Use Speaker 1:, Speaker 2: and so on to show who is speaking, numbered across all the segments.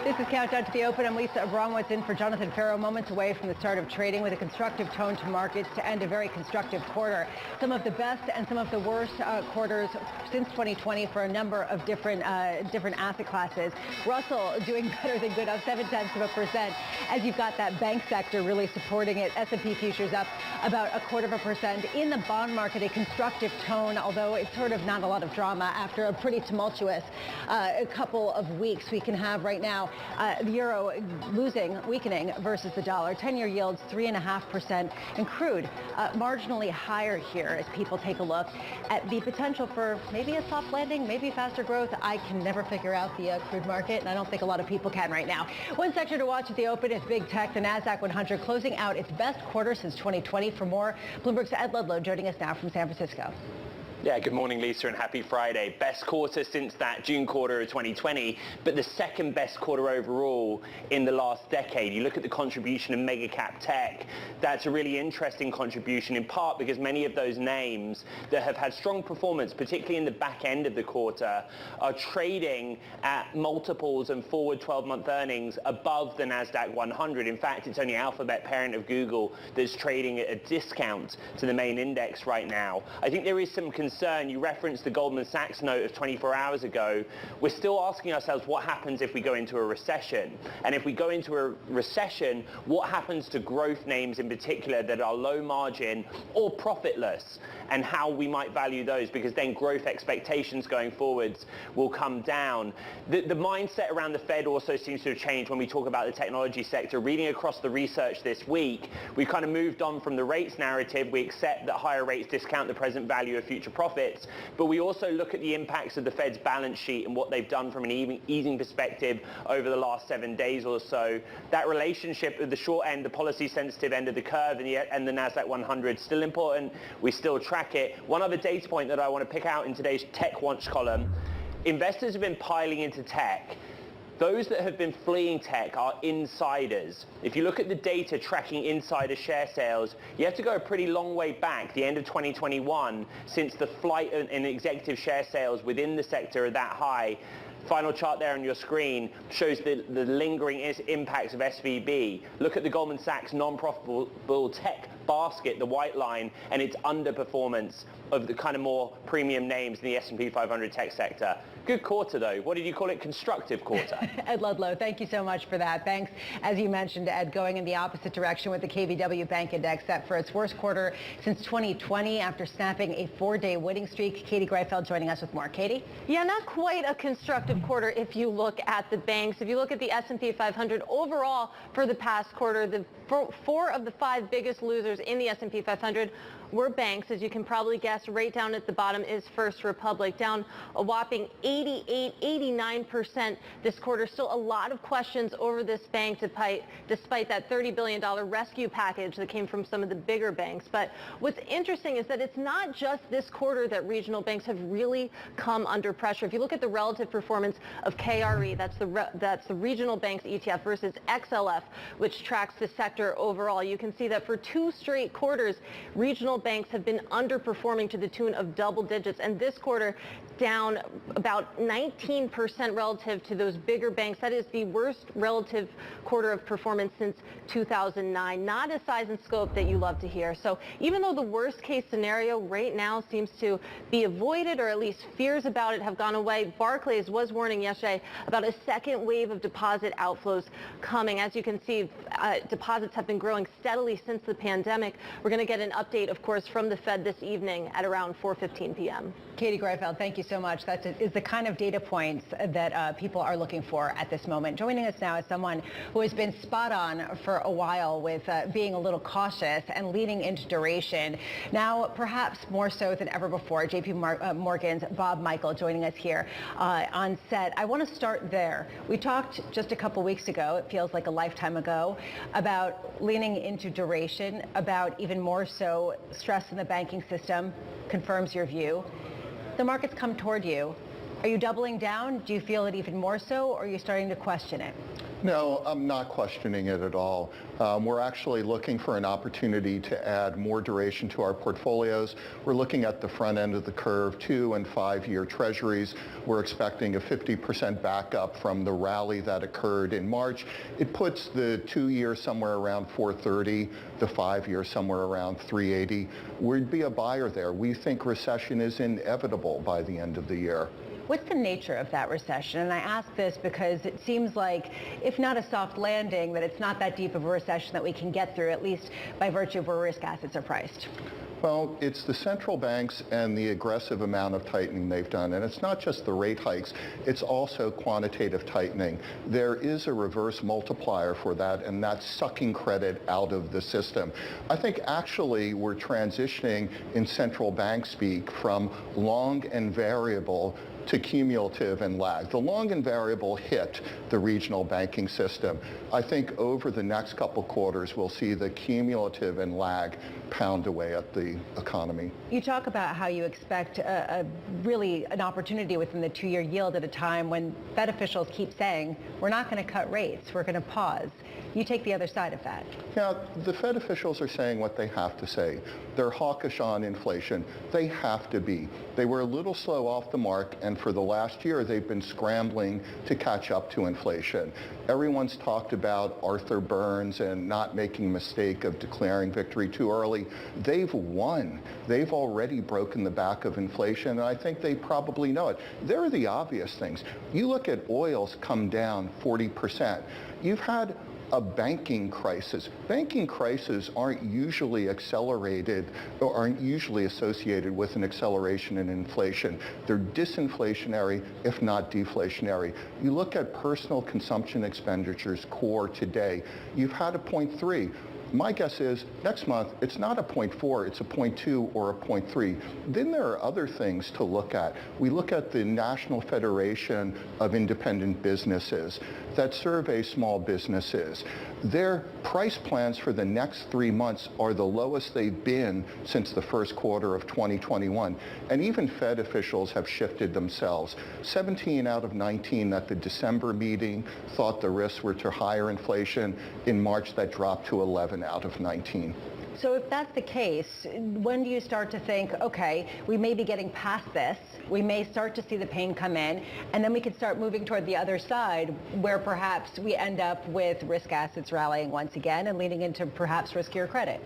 Speaker 1: This is Countdown to the Open. I'm Lisa Abramowitz in for Jonathan Farrow. Moments away from the start of trading with a constructive tone to markets to end a very constructive quarter. Some of the best and some of the worst quarters since 2020 for a number of different asset classes. Russell doing better than good, up 0.7%, as you've got that bank sector really supporting it. S&P futures up about 0.25%. In the bond market, a constructive tone, although it's sort of not a lot of drama after a pretty tumultuous couple of weeks we can have right now. The euro weakening versus the dollar. 10-year yields 3.5%, and crude marginally higher here as people take a look at the potential for maybe a soft landing, maybe faster growth. I can never figure out the crude market, and I don't think a lot of people can right now. One sector to watch at the open is big tech. The Nasdaq 100 closing out its best quarter since 2020. For more, Bloomberg's Ed Ludlow joining us now from San Francisco.
Speaker 2: Yeah, good morning, Lisa, and happy Friday. Best quarter since that June quarter of 2020, but the second best quarter overall in the last decade. You look at the contribution of mega cap tech, that's a really interesting contribution, in part because many of those names that have had strong performance, particularly in the back end of the quarter, are trading at multiples and forward 12-month earnings above the Nasdaq 100. In fact, it's only Alphabet, parent of Google, that's trading at a discount to the main index right now. I think there is some concern. You referenced the Goldman Sachs note of 24 hours ago. We're still asking ourselves what happens if we go into a recession. And if we go into a recession, what happens to growth names in particular that are low margin or profitless, and how we might value those, because then growth expectations going forwards will come down. The mindset around the Fed also seems to have changed when we talk about the technology sector. Reading across the research this week, we've kind of moved on from the rates narrative. We accept that higher rates discount the present value of future profits, but we also look at the impacts of the Fed's balance sheet and what they've done from an easing perspective over the last 7 days or so. That relationship with the short end, the policy sensitive end of the curve, and the Nasdaq 100 still important. We still track it. One other data point that I want to pick out in today's Tech Watch column: investors have been piling into tech. Those that have been fleeing tech are insiders. If you look at the data tracking insider share sales, you have to go a pretty long way back, the end of 2021, since the flight in executive share sales within the sector are that high. Final chart there on your screen shows the lingering impacts of SVB. Look at the Goldman Sachs non-profitable tech basket, the white line, and its underperformance of the kind of more premium names in the S&P 500 tech sector. Good quarter, though. What did you call it? Constructive quarter.
Speaker 1: Ed Ludlow, thank you so much for that. Banks, as you mentioned, Ed, going in the opposite direction with the KBW Bank Index set for its worst quarter since 2020 after snapping a 4-day winning streak. Katie Greifeld joining us with more. Katie?
Speaker 3: Yeah, not quite a constructive quarter if you look at the banks. If you look at the S&P 500 overall for the past quarter, the 4 of the 5 biggest losers in the S&P 500 were banks. As you can probably guess, right down at the bottom is First Republic, down a whopping 89% this quarter. Still a lot of questions over this bank despite that $30 billion rescue package that came from some of the bigger banks. But what's interesting is that it's not just this quarter that regional banks have really come under pressure. If you look at the relative performance of KRE, that's the regional banks ETF, versus XLF, which tracks the sector overall, you can see that for 2 straight quarters, regional banks have been underperforming to the tune of double digits, and this quarter down about 19% relative to those bigger banks. That is the worst relative quarter of performance since 2009. Not a size and scope that you love to hear. So even though the worst case scenario right now seems to be avoided, or at least fears about it have gone away, Barclays was warning yesterday about a second wave of deposit outflows coming. As you can see, deposits have been growing steadily since the pandemic. We're going to get an update, of course, from the Fed this evening at around 4:15 p.m.
Speaker 1: Katie Greifeld, thank you so so much. That is the kind of data points that people are looking for at this moment. Joining us now is someone who has been spot on for a while with being a little cautious and leaning into duration. Now, perhaps more so than ever before, JP Morgan's Bob Michael joining us here on set. I want to start there. We talked just a couple weeks ago, it feels like a lifetime ago, about leaning into duration, about even more so stress in the banking system. Confirms your view. The markets come toward you. Are you doubling down? Do you feel it even more so, or are you starting to question it?
Speaker 4: No, I'm not questioning it at all. We're actually looking for an opportunity to add more duration to our portfolios. We're looking at the front end of the curve, 2- and 5-year treasuries. We're expecting a 50% backup from the rally that occurred in March. It puts the 2-year somewhere around 430, the 5-year somewhere around 380. We'd be a buyer there. We think recession is inevitable by the end of the year.
Speaker 1: What's the nature of that recession? And I ask this because it seems like, if not a soft landing, that it's not that deep of a recession that we can get through, at least by virtue of where risk assets are priced.
Speaker 4: Well, it's the central banks and the aggressive amount of tightening they've done. And it's not just the rate hikes, it's also quantitative tightening. There is a reverse multiplier for that, and that's sucking credit out of the system. I think actually we're transitioning in central bank speak from long and variable to cumulative and lag. The long and variable hit the regional banking system. I think over the next couple quarters, we'll see the cumulative and lag pound away at the economy.
Speaker 1: You talk about how you expect really an opportunity within the 2-year yield at a time when Fed officials keep saying, we're not going to cut rates, we're going to pause. You take the other side of that.
Speaker 4: Yeah, the Fed officials are saying what they have to say. They're hawkish on inflation. They have to be. They were a little slow off the mark, and for the last year, they've been scrambling to catch up to inflation. Everyone's talked about Arthur Burns and not making a mistake of declaring victory too early. They've won. They've already broken the back of inflation, and I think they probably know it. There are the obvious things. You look at oil's come down 40%. You've had a banking crisis. Banking crises aren't usually accelerated or aren't usually associated with an acceleration in inflation. They're disinflationary, if not deflationary. You look at personal consumption expenditures core today, you've had a 0.3. My guess is next month, it's not a 0.4, it's a 0.2 or a 0.3. Then there are other things to look at. We look at the National Federation of Independent Businesses that survey small businesses. Their price plans for the next 3 months are the lowest they've been since the first quarter of 2021. And even Fed officials have shifted themselves. 17 out of 19 at the December meeting thought the risks were to higher inflation. In March, that dropped to 11 out of 19.
Speaker 1: So if that's the case, when do you start to think, okay, we may be getting past this, we may start to see the pain come in, and then we can start moving toward the other side where perhaps we end up with risk assets rallying once again and leaning into perhaps riskier credit?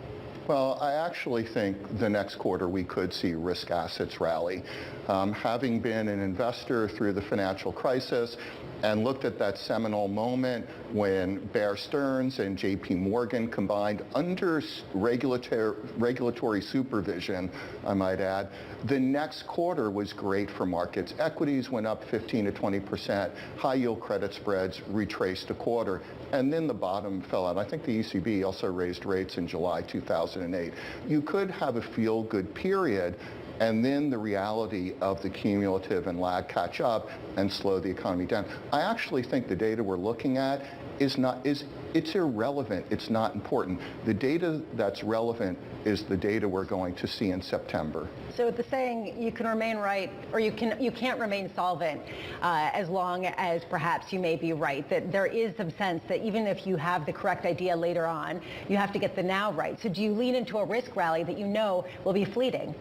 Speaker 4: Well, I actually think the next quarter we could see risk assets rally. Having been an investor through the financial crisis and looked at that seminal moment when Bear Stearns and JP Morgan combined under regulatory supervision, I might add, the next quarter was great for markets. Equities went up 15 to 20%. High yield credit spreads retraced a quarter. And then the bottom fell out. I think the ECB also raised rates in July 2008. You could have a feel-good period, and then the reality of the cumulative and lag catch up and slow the economy down. I actually think the data we're looking at it's irrelevant. It's not important. The data that's relevant is the data we're going to see in September.
Speaker 1: So the saying, you can remain right, or you can't remain solvent as long as perhaps you may be right, that there is some sense that even if you have the correct idea later on, you have to get the now right. So do you lean into a risk rally that you know will be fleeting?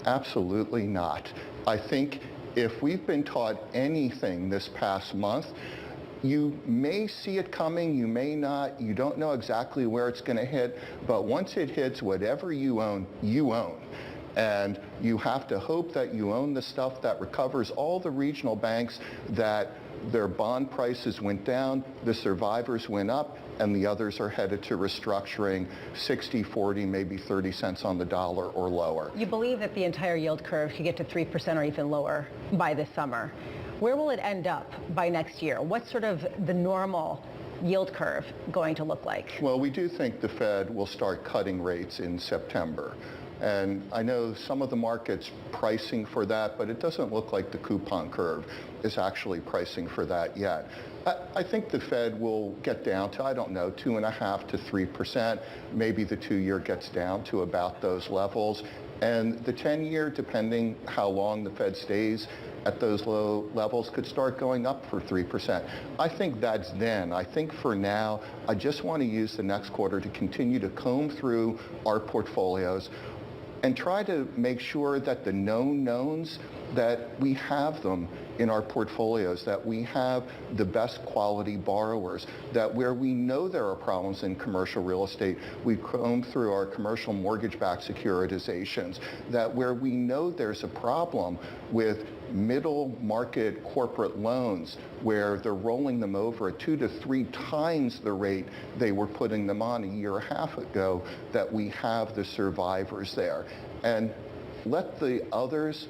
Speaker 4: Absolutely not. I think if we've been taught anything this past month, you may see it coming, you may not, you don't know exactly where it's going to hit, but once it hits, whatever you own, you own. And you have to hope that you own the stuff that recovers. All the regional banks that their bond prices went down, the survivors went up, and the others are headed to restructuring 60, 40, maybe 30 cents on the dollar or lower.
Speaker 1: You believe that the entire yield curve could get to 3% or even lower by this summer. Where will it end up by next year? What's sort of the normal yield curve going to look like?
Speaker 4: Well, we do think the Fed will start cutting rates in September. And I know some of the market's pricing for that, but it doesn't look like the coupon curve is actually pricing for that yet. I think the Fed will get down to, I don't know, 2.5% to 3%. Maybe the 2-year gets down to about those levels. And the 10-year, depending how long the Fed stays at those low levels, could start going up for 3%. I think that's then. I think for now, I just want to use the next quarter to continue to comb through our portfolios and try to make sure that the known knowns, that we have them in our portfolios, that we have the best quality borrowers, that where we know there are problems in commercial real estate, we comb through our commercial mortgage-backed securitizations, that where we know there's a problem with middle market corporate loans where they're rolling them over at 2 to 3 times the rate they were putting them on a year and a half ago, that we have the survivors there. And let the others,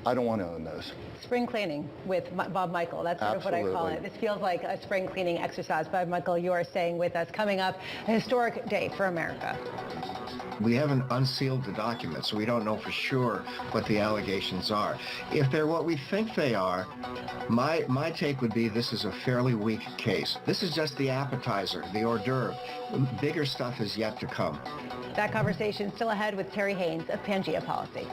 Speaker 4: I don't want to own those.
Speaker 1: Spring cleaning with Bob Michael. That's sort of what I call it. This feels like a spring cleaning exercise. Bob Michael, you are staying with us. Coming up, a historic day for America.
Speaker 5: We haven't unsealed the documents, so we don't know for sure what the allegations are. If they're what we think they are, my take would be this is a fairly weak case. This is just the appetizer, the hors d'oeuvre. Bigger stuff is yet to come.
Speaker 1: That conversation still ahead with Terry Haynes of Pangea Policy.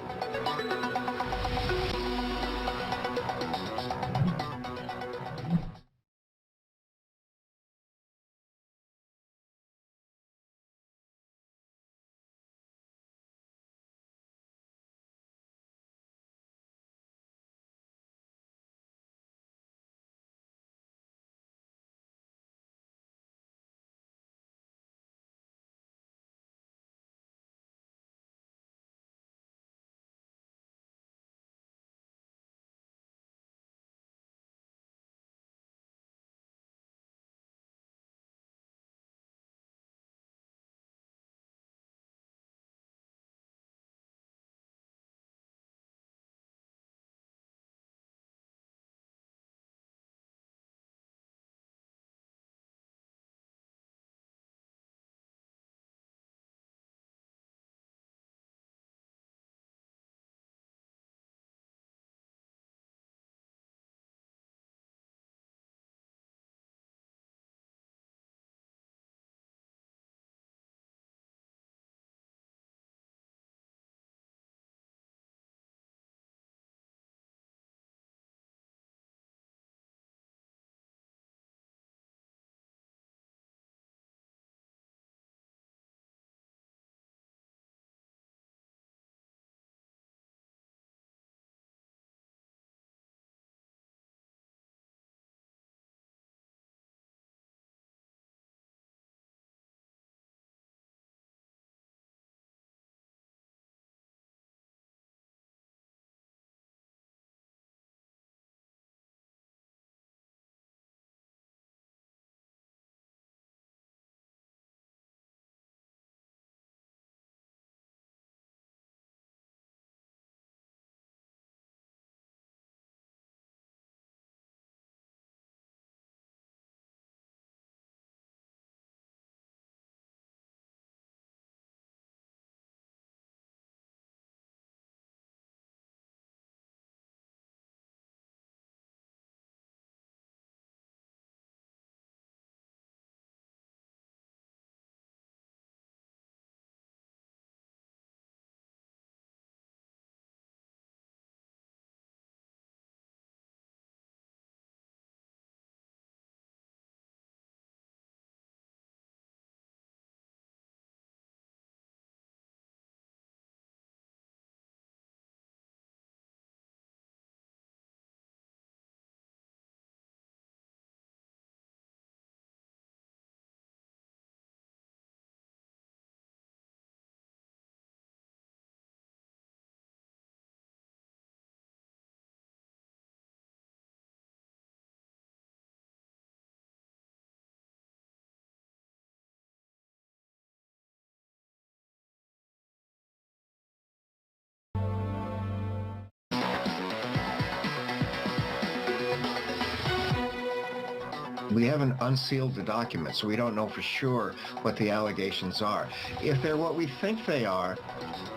Speaker 5: We haven't unsealed the documents, so we don't know for sure what the allegations are. If they're what we think they are,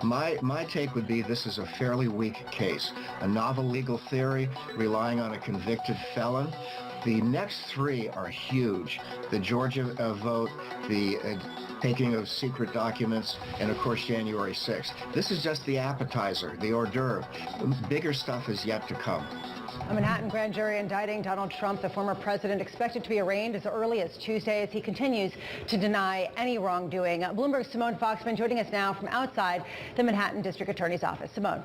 Speaker 5: my take would be this is a fairly weak case. A novel legal theory relying on a convicted felon. The next three are huge. The Georgia vote, the taking of secret documents, and of course January 6th. This is just the appetizer, the hors d'oeuvre. Bigger stuff is yet to come.
Speaker 1: A Manhattan grand jury indicting Donald Trump, the former president, expected to be arraigned as early as Tuesday as he continues to deny any wrongdoing. Bloomberg's Simone Foxman joining us now from outside the Manhattan District Attorney's office. Simone.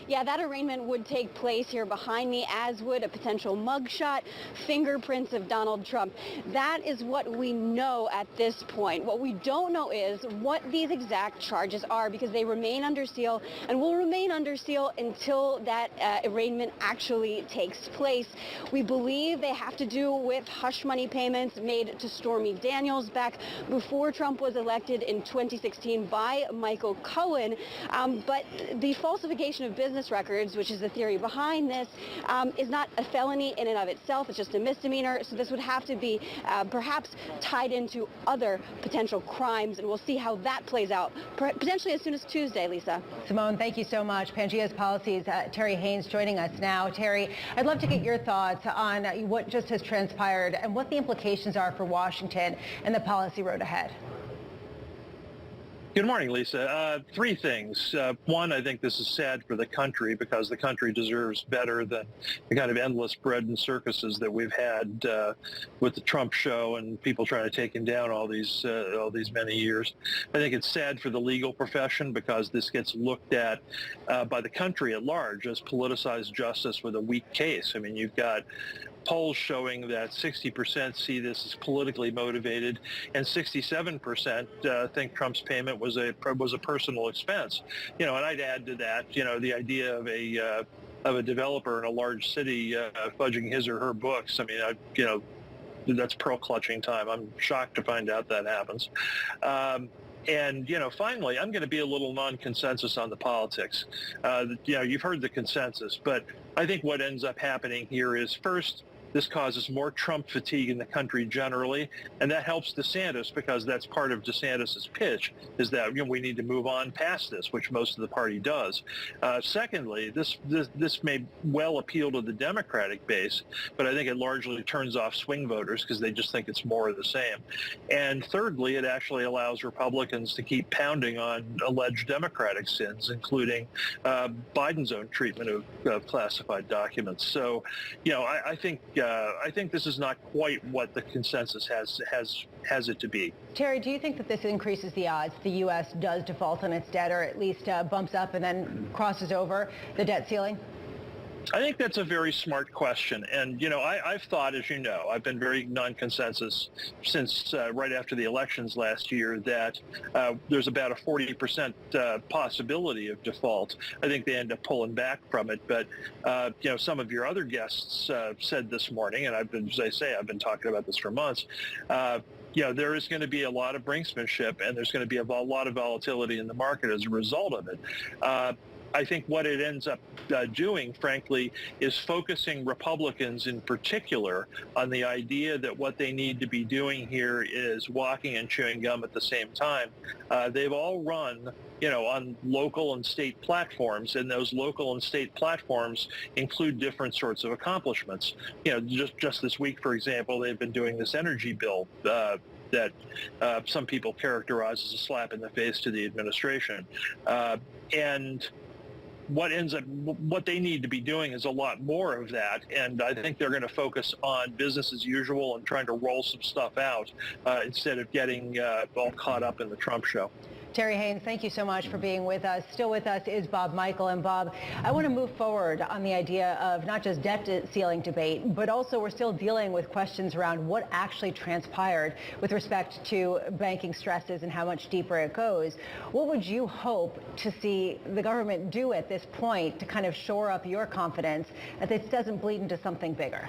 Speaker 6: Yeah, that arraignment would take place here behind me, as would a potential mugshot, fingerprints of Donald Trump. That is what we know at this point. What we don't know is what these exact charges are, because they remain under seal and will remain under seal until that arraignment actually takes place. We believe they have to do with hush money payments made to Stormy Daniels back before Trump was elected in 2016 by Michael Cohen. But the falsification of business records, which is the theory behind this, is not a felony in and of itself. It's just a misdemeanor. So this would have to be perhaps tied into other potential crimes, and we'll see how that plays out potentially as soon as Tuesday. Lisa.
Speaker 1: Simone, thank you so much. Pangaea's Policy's Terry Haynes joining us now. Terry, I'd love to get your thoughts on what just has transpired and what the implications are for Washington and the policy road ahead.
Speaker 7: Good morning, Lisa. Three things. One, I think this is sad for the country because the country deserves better than the kind of endless bread and circuses that we've had with the Trump show and people trying to take him down all these many years. I think it's sad for the legal profession because this gets looked at by the country at large as politicized justice with a weak case. I mean, you've got polls showing that 60% see this as politically motivated, and 67% think Trump's payment was a personal expense. You know, and I'd add to that, you know, the idea of a developer in a large city fudging his or her books. I mean, that's pearl clutching time. I'm shocked to find out that happens. And, you know, finally, I'm going to be a little non-consensus on the politics. You've heard the consensus, but I think what ends up happening here is, first, this causes more Trump fatigue in the country generally, and that helps DeSantis because that's part of DeSantis's pitch, is that we need to move on past this, which most of the party does. Secondly, this may well appeal to the Democratic base, but I think it largely turns off swing voters because they just think it's more of the same. And thirdly, it actually allows Republicans to keep pounding on alleged Democratic sins, including Biden's own treatment of classified documents. So, I think this is not quite what the consensus has it to be.
Speaker 1: Terry, do you think that this increases the odds the U.S. does default on its debt, or at least bumps up and then crosses over the debt ceiling?
Speaker 7: I think that's a very smart question. And, I've thought, as you know, I've been very non-consensus since right after the elections last year that there's about a 40% possibility of default. I think they end up pulling back from it. But, some of your other guests said this morning, and I've been talking about this for months, there is going to be a lot of brinksmanship, and there's going to be a lot of volatility in the market as a result of it. I think what it ends up doing, frankly, is focusing Republicans in particular on the idea that what they need to be doing here is walking and chewing gum at the same time. They've all run, on local and state platforms, and those local and state platforms include different sorts of accomplishments. Just this week, for example, they've been doing this energy bill that some people characterize as a slap in the face to the administration. And what they need to be doing is a lot more of that, and I think they're going to focus on business as usual and trying to roll some stuff out instead of getting all caught up in the Trump show.
Speaker 1: Terry Haynes, thank you so much for being with us. Still with us is Bob Michael. And Bob, I want to move forward on the idea of not just debt ceiling debate, but also we're still dealing with questions around what actually transpired with respect to banking stresses and how much deeper it goes. What would you hope to see the government do at this point to kind of shore up your confidence that this doesn't bleed into something bigger?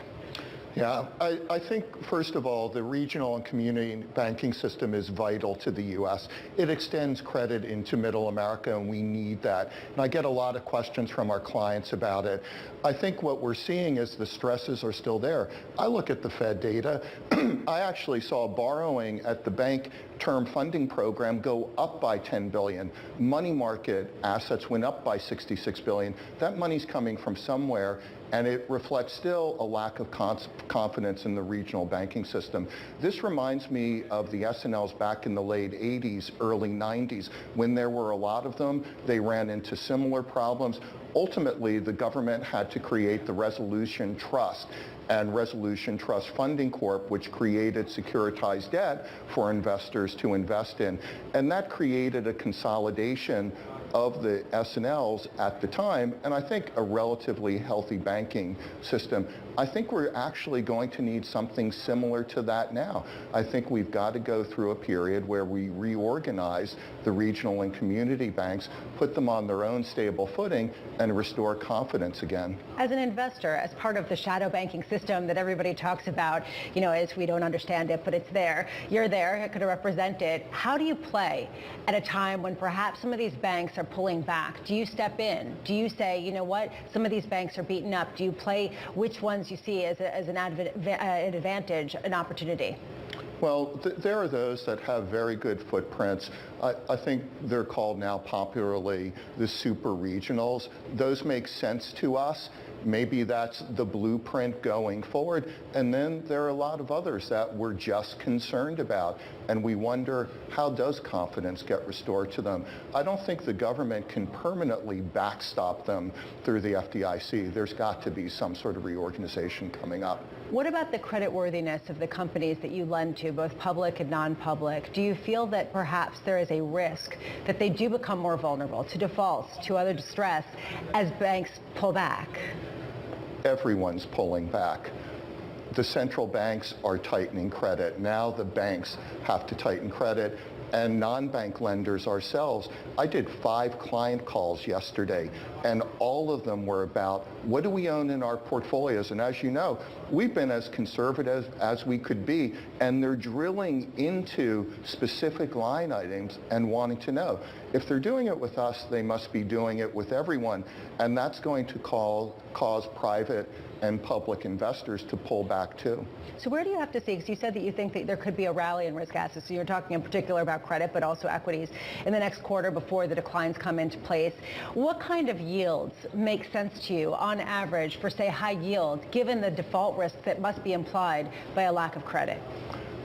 Speaker 4: Yeah, I think, first of all, the regional and community banking system is vital to the U.S. It extends credit into middle America, and we need that. And I get a lot of questions from our clients about it. I think what we're seeing is the stresses are still there. I look at the Fed data. I actually saw borrowing at the bank term funding program go up by $10 billion. Money market assets went up by $66 billion. That money's coming from somewhere, and it reflects still a lack of confidence in the regional banking system. This reminds me of the S&Ls back in the late 80s, early 90s, when there were a lot of them. They ran into similar problems. Ultimately, the government had to create the Resolution Trust and Resolution Trust Funding Corp, which created securitized debt for investors to invest in. And that created a consolidation of the S&Ls at the time, and I think a relatively healthy banking system. I think we're actually going to need something similar to that now. I think we've got to go through a period where we reorganize the regional and community banks, put them on their own stable footing, and restore confidence again.
Speaker 1: As an investor, as part of the shadow banking system that everybody talks about, as we don't understand it, but it's there, you're there, could represent it. How do you play at a time when perhaps some of these banks are pulling back? Do you step in? Do you say, you know what, some of these banks are beaten up? Do you play which ones you see as an advantage, an opportunity?
Speaker 4: Well, there are those that have very good footprints. I think they're called now popularly the super regionals. Those make sense to us. Maybe that's the blueprint going forward. And then there are a lot of others that we're just concerned about. And we wonder, how does confidence get restored to them? I don't think the government can permanently backstop them through the FDIC. There's got to be some sort of reorganization coming up.
Speaker 1: What about the creditworthiness of the companies that you lend to, both public and non-public? Do you feel that perhaps there is a risk that they do become more vulnerable to defaults, to other distress, as banks pull back?
Speaker 4: Everyone's pulling back. The central banks are tightening credit. Now the banks have to tighten credit. And non-bank lenders ourselves, I did 5 client calls yesterday, and all of them were about, what do we own in our portfolios? And as you know, we've been as conservative as we could be, and they're drilling into specific line items and wanting to know. If they're doing it with us, they must be doing it with everyone, and that's going to cause private and public investors to pull back too.
Speaker 1: So where do you have to see, because you said that you think that there could be a rally in risk assets, so you're talking in particular about credit, but also equities in the next quarter before the declines come into place. What kind of yields make sense to you on average for, say, high yield, given the default risk that must be implied by a lack of credit?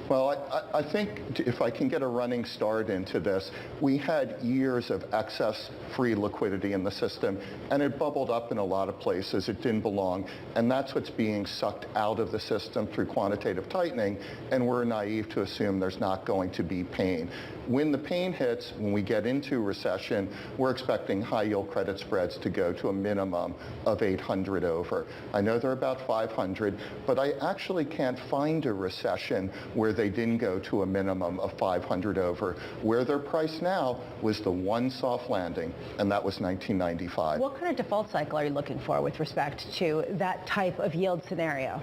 Speaker 4: Well, I think if I can get a running start into this, we had years of excess free liquidity in the system, and it bubbled up in a lot of places. It didn't belong, and that's what's being sucked out of the system through quantitative tightening, and we're naive to assume there's not going to be pain. When the pain hits, when we get into recession, we're expecting high-yield credit spreads to go to a minimum of 800 over. I know they're about 500, but I actually can't find a recession where they didn't go to a minimum of 500 over. Where they're priced now was the one soft landing, and that was 1995.
Speaker 1: What kind of default cycle are you looking for with respect to that type of yield scenario?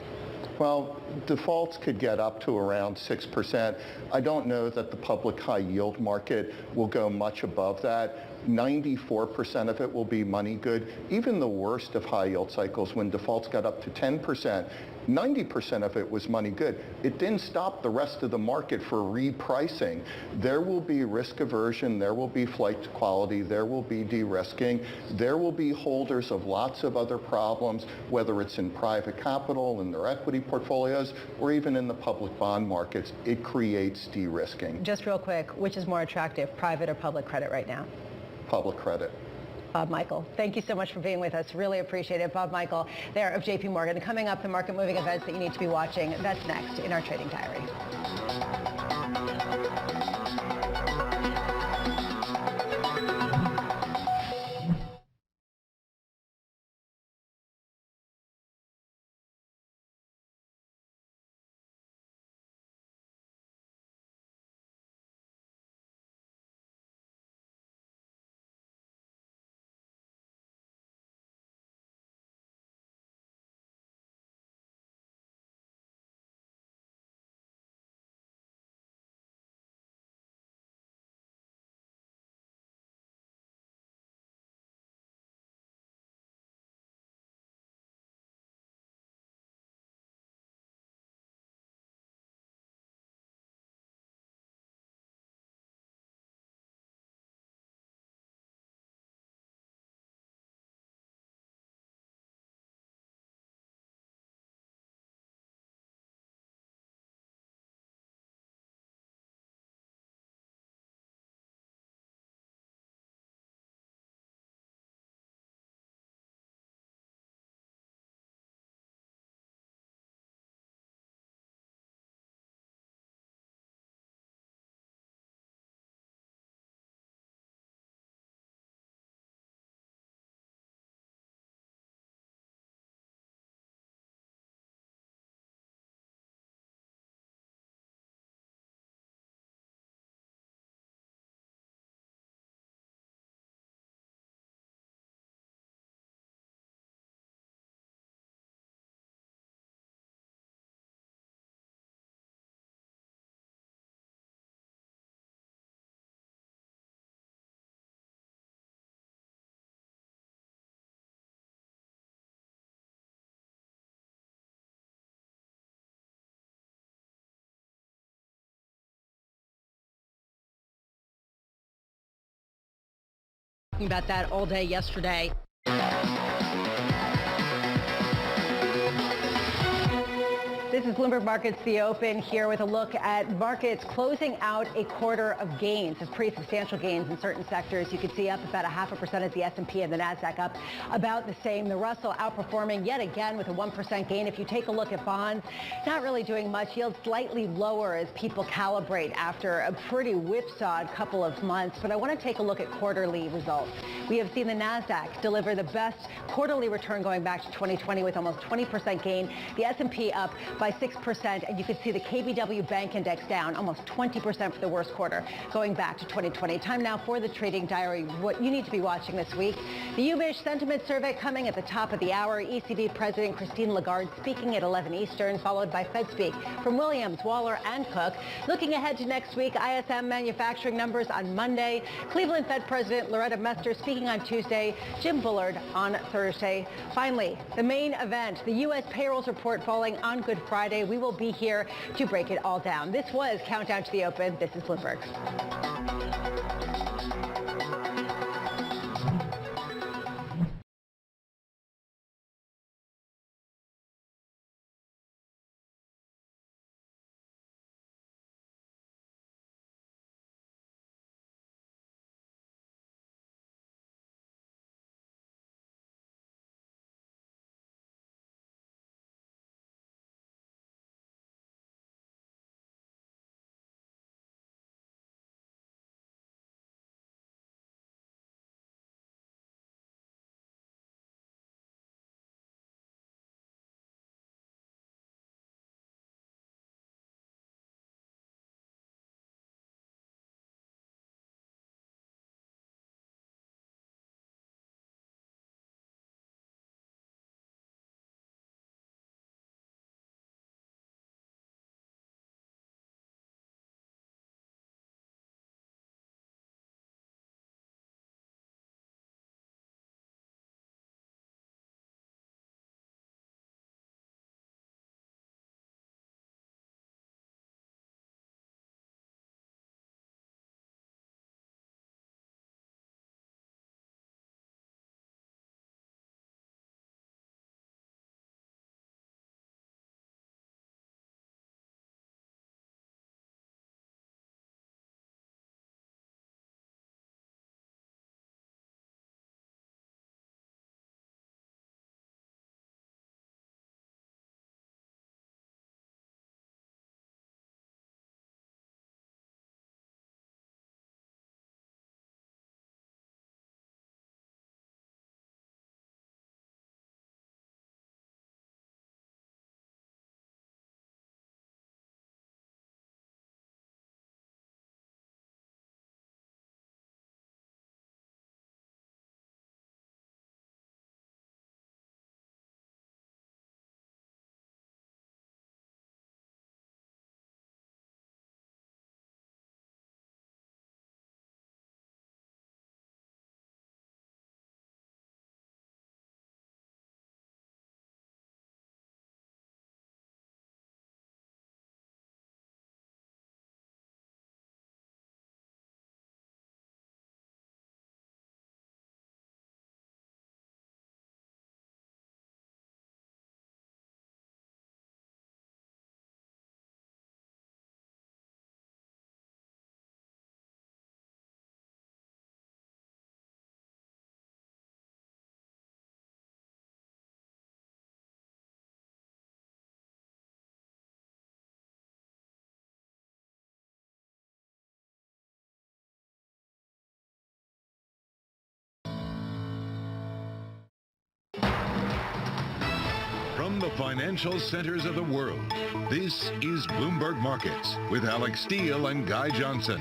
Speaker 4: Well, defaults could get up to around 6%. I don't know that the public high yield market will go much above that. 94% of it will be money good. Even the worst of high yield cycles, when defaults got up to 10%, 90% of it was money good. It didn't stop the rest of the market for repricing. There will be risk aversion, there will be flight to quality, there will be de-risking, there will be holders of lots of other problems, whether it's in private capital, in their equity portfolios, or even in the public bond markets. It creates de-risking.
Speaker 1: Just real quick, which is more attractive, private or public credit right now?
Speaker 4: Public credit.
Speaker 1: Bob Michael, thank you so much for being with us. Really appreciate it. Bob Michael there of JP Morgan. Coming up, the market moving events that you need to be watching. That's next in our Trading Diary. About that all day yesterday. This is Bloomberg Markets, the open, here with a look at markets closing out a quarter of gains, of pretty substantial gains in certain sectors. You can see up about 0.5% as the S&P and the Nasdaq up about the same. The Russell outperforming yet again with a 1% gain. If you take a look at bonds, not really doing much. Yields slightly lower as people calibrate after a pretty whipsawed couple of months. But I want to take a look at quarterly results. We have seen the Nasdaq deliver the best quarterly return going back to 2020 with almost 20% gain. The S&P up by 6%, and you can see the KBW Bank Index down almost 20% for the worst quarter going back to 2020. Time now for the trading diary, what you need to be watching this week. The UBISH sentiment survey coming at the top of the hour. ECB President Christine Lagarde speaking at 11 Eastern, followed by Fed Speak from Williams, Waller, and Cook. Looking ahead to next week, ISM manufacturing numbers on Monday. Cleveland Fed President Loretta Mester speaking on Tuesday. Jim Bullard on Thursday. Finally, the main event, the U.S. payrolls report falling on Good Friday. We will be here to break it all down. This was Countdown to the Open. This is Bloomberg.
Speaker 8: From the financial centers of the world, this is Bloomberg Markets with Alex Steele and Guy Johnson.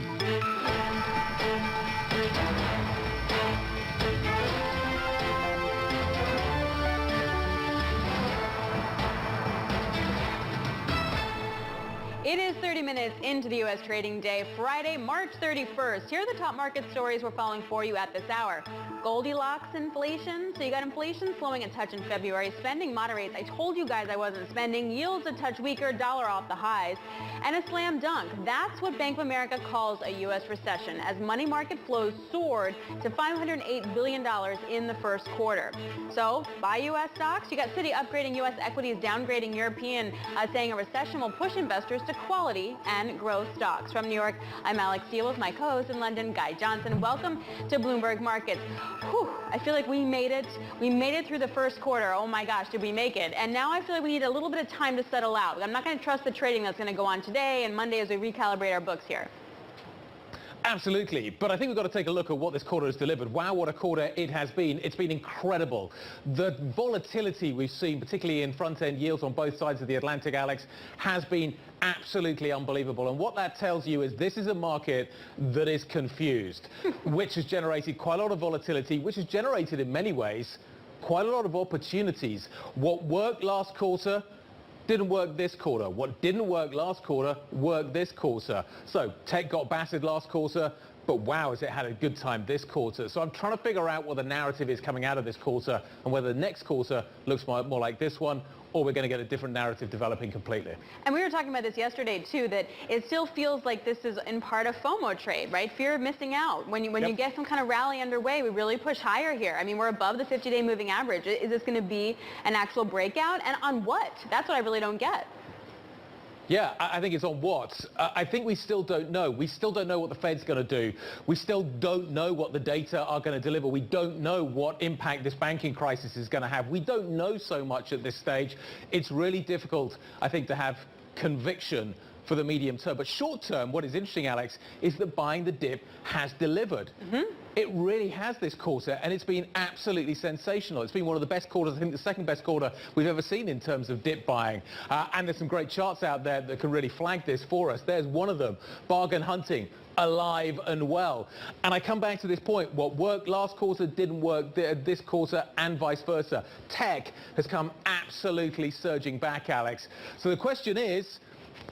Speaker 3: It is 30 minutes into the U.S. trading day, Friday, March 31st. Here are the top market stories we're following for you at this hour. Goldilocks inflation. So you got inflation slowing a touch in February. Spending moderates. I told you guys I wasn't spending. Yields a touch weaker, dollar off the highs. And a slam dunk. That's what Bank of America calls a U.S. recession, as money market flows soared to $508 billion in the first quarter. So buy U.S. stocks. You got Citi upgrading U.S. equities, downgrading European, saying a recession will push investors to quality and growth stocks. From New York, I'm Alex Steele with my co-host in London, Guy Johnson. Welcome to Bloomberg Markets. Whew, I feel like we made it. We made it through the first quarter. Oh my gosh, did we make it? And now I feel like we need a little bit of time to settle out. I'm not going to trust the trading that's going to go on today and Monday as we recalibrate our books here.
Speaker 9: Absolutely, but I think we've got to take a look at what this quarter has delivered. Wow, what a quarter it has been. It's been incredible. The volatility we've seen, particularly in front-end yields on both sides of the Atlantic, Alex, has been absolutely unbelievable. And what that tells you is this is a market that is confused, which has generated quite a lot of volatility, which has generated in many ways quite a lot of opportunities. What worked last quarter didn't work this quarter. What didn't work last quarter worked this quarter. So tech got battered last quarter, but wow, has it had a good time this quarter. So I'm trying to figure out what the narrative is coming out of this quarter and whether the next quarter looks more like this one, or we're going to get a different narrative developing completely.
Speaker 3: And we were talking about this yesterday too, that it still feels like this is in part a FOMO trade, right? Fear of missing out. When you get some kind of rally underway, we really push higher here. I mean, we're above the 50-day moving average. Is this going to be an actual breakout? And on what? That's what I really don't get.
Speaker 9: Yeah, I think it's on what. I think we still don't know. We still don't know what the Fed's going to do. We still don't know what the data are going to deliver. We don't know what impact this banking crisis is going to have. We don't know so much at this stage. It's really difficult, I think, to have conviction for the medium term. But short term, what is interesting, Alex, is that buying the dip has delivered. It really has this quarter, and it's been absolutely sensational. It's been one of the best quarters, I think the second best quarter we've ever seen in terms of dip buying. And there's some great charts out there that can really flag this for us. There's one of them, bargain hunting, alive and well. And I come back to this point, what worked last quarter didn't work this quarter, and vice versa. Tech has come absolutely surging back, Alex. So the question is,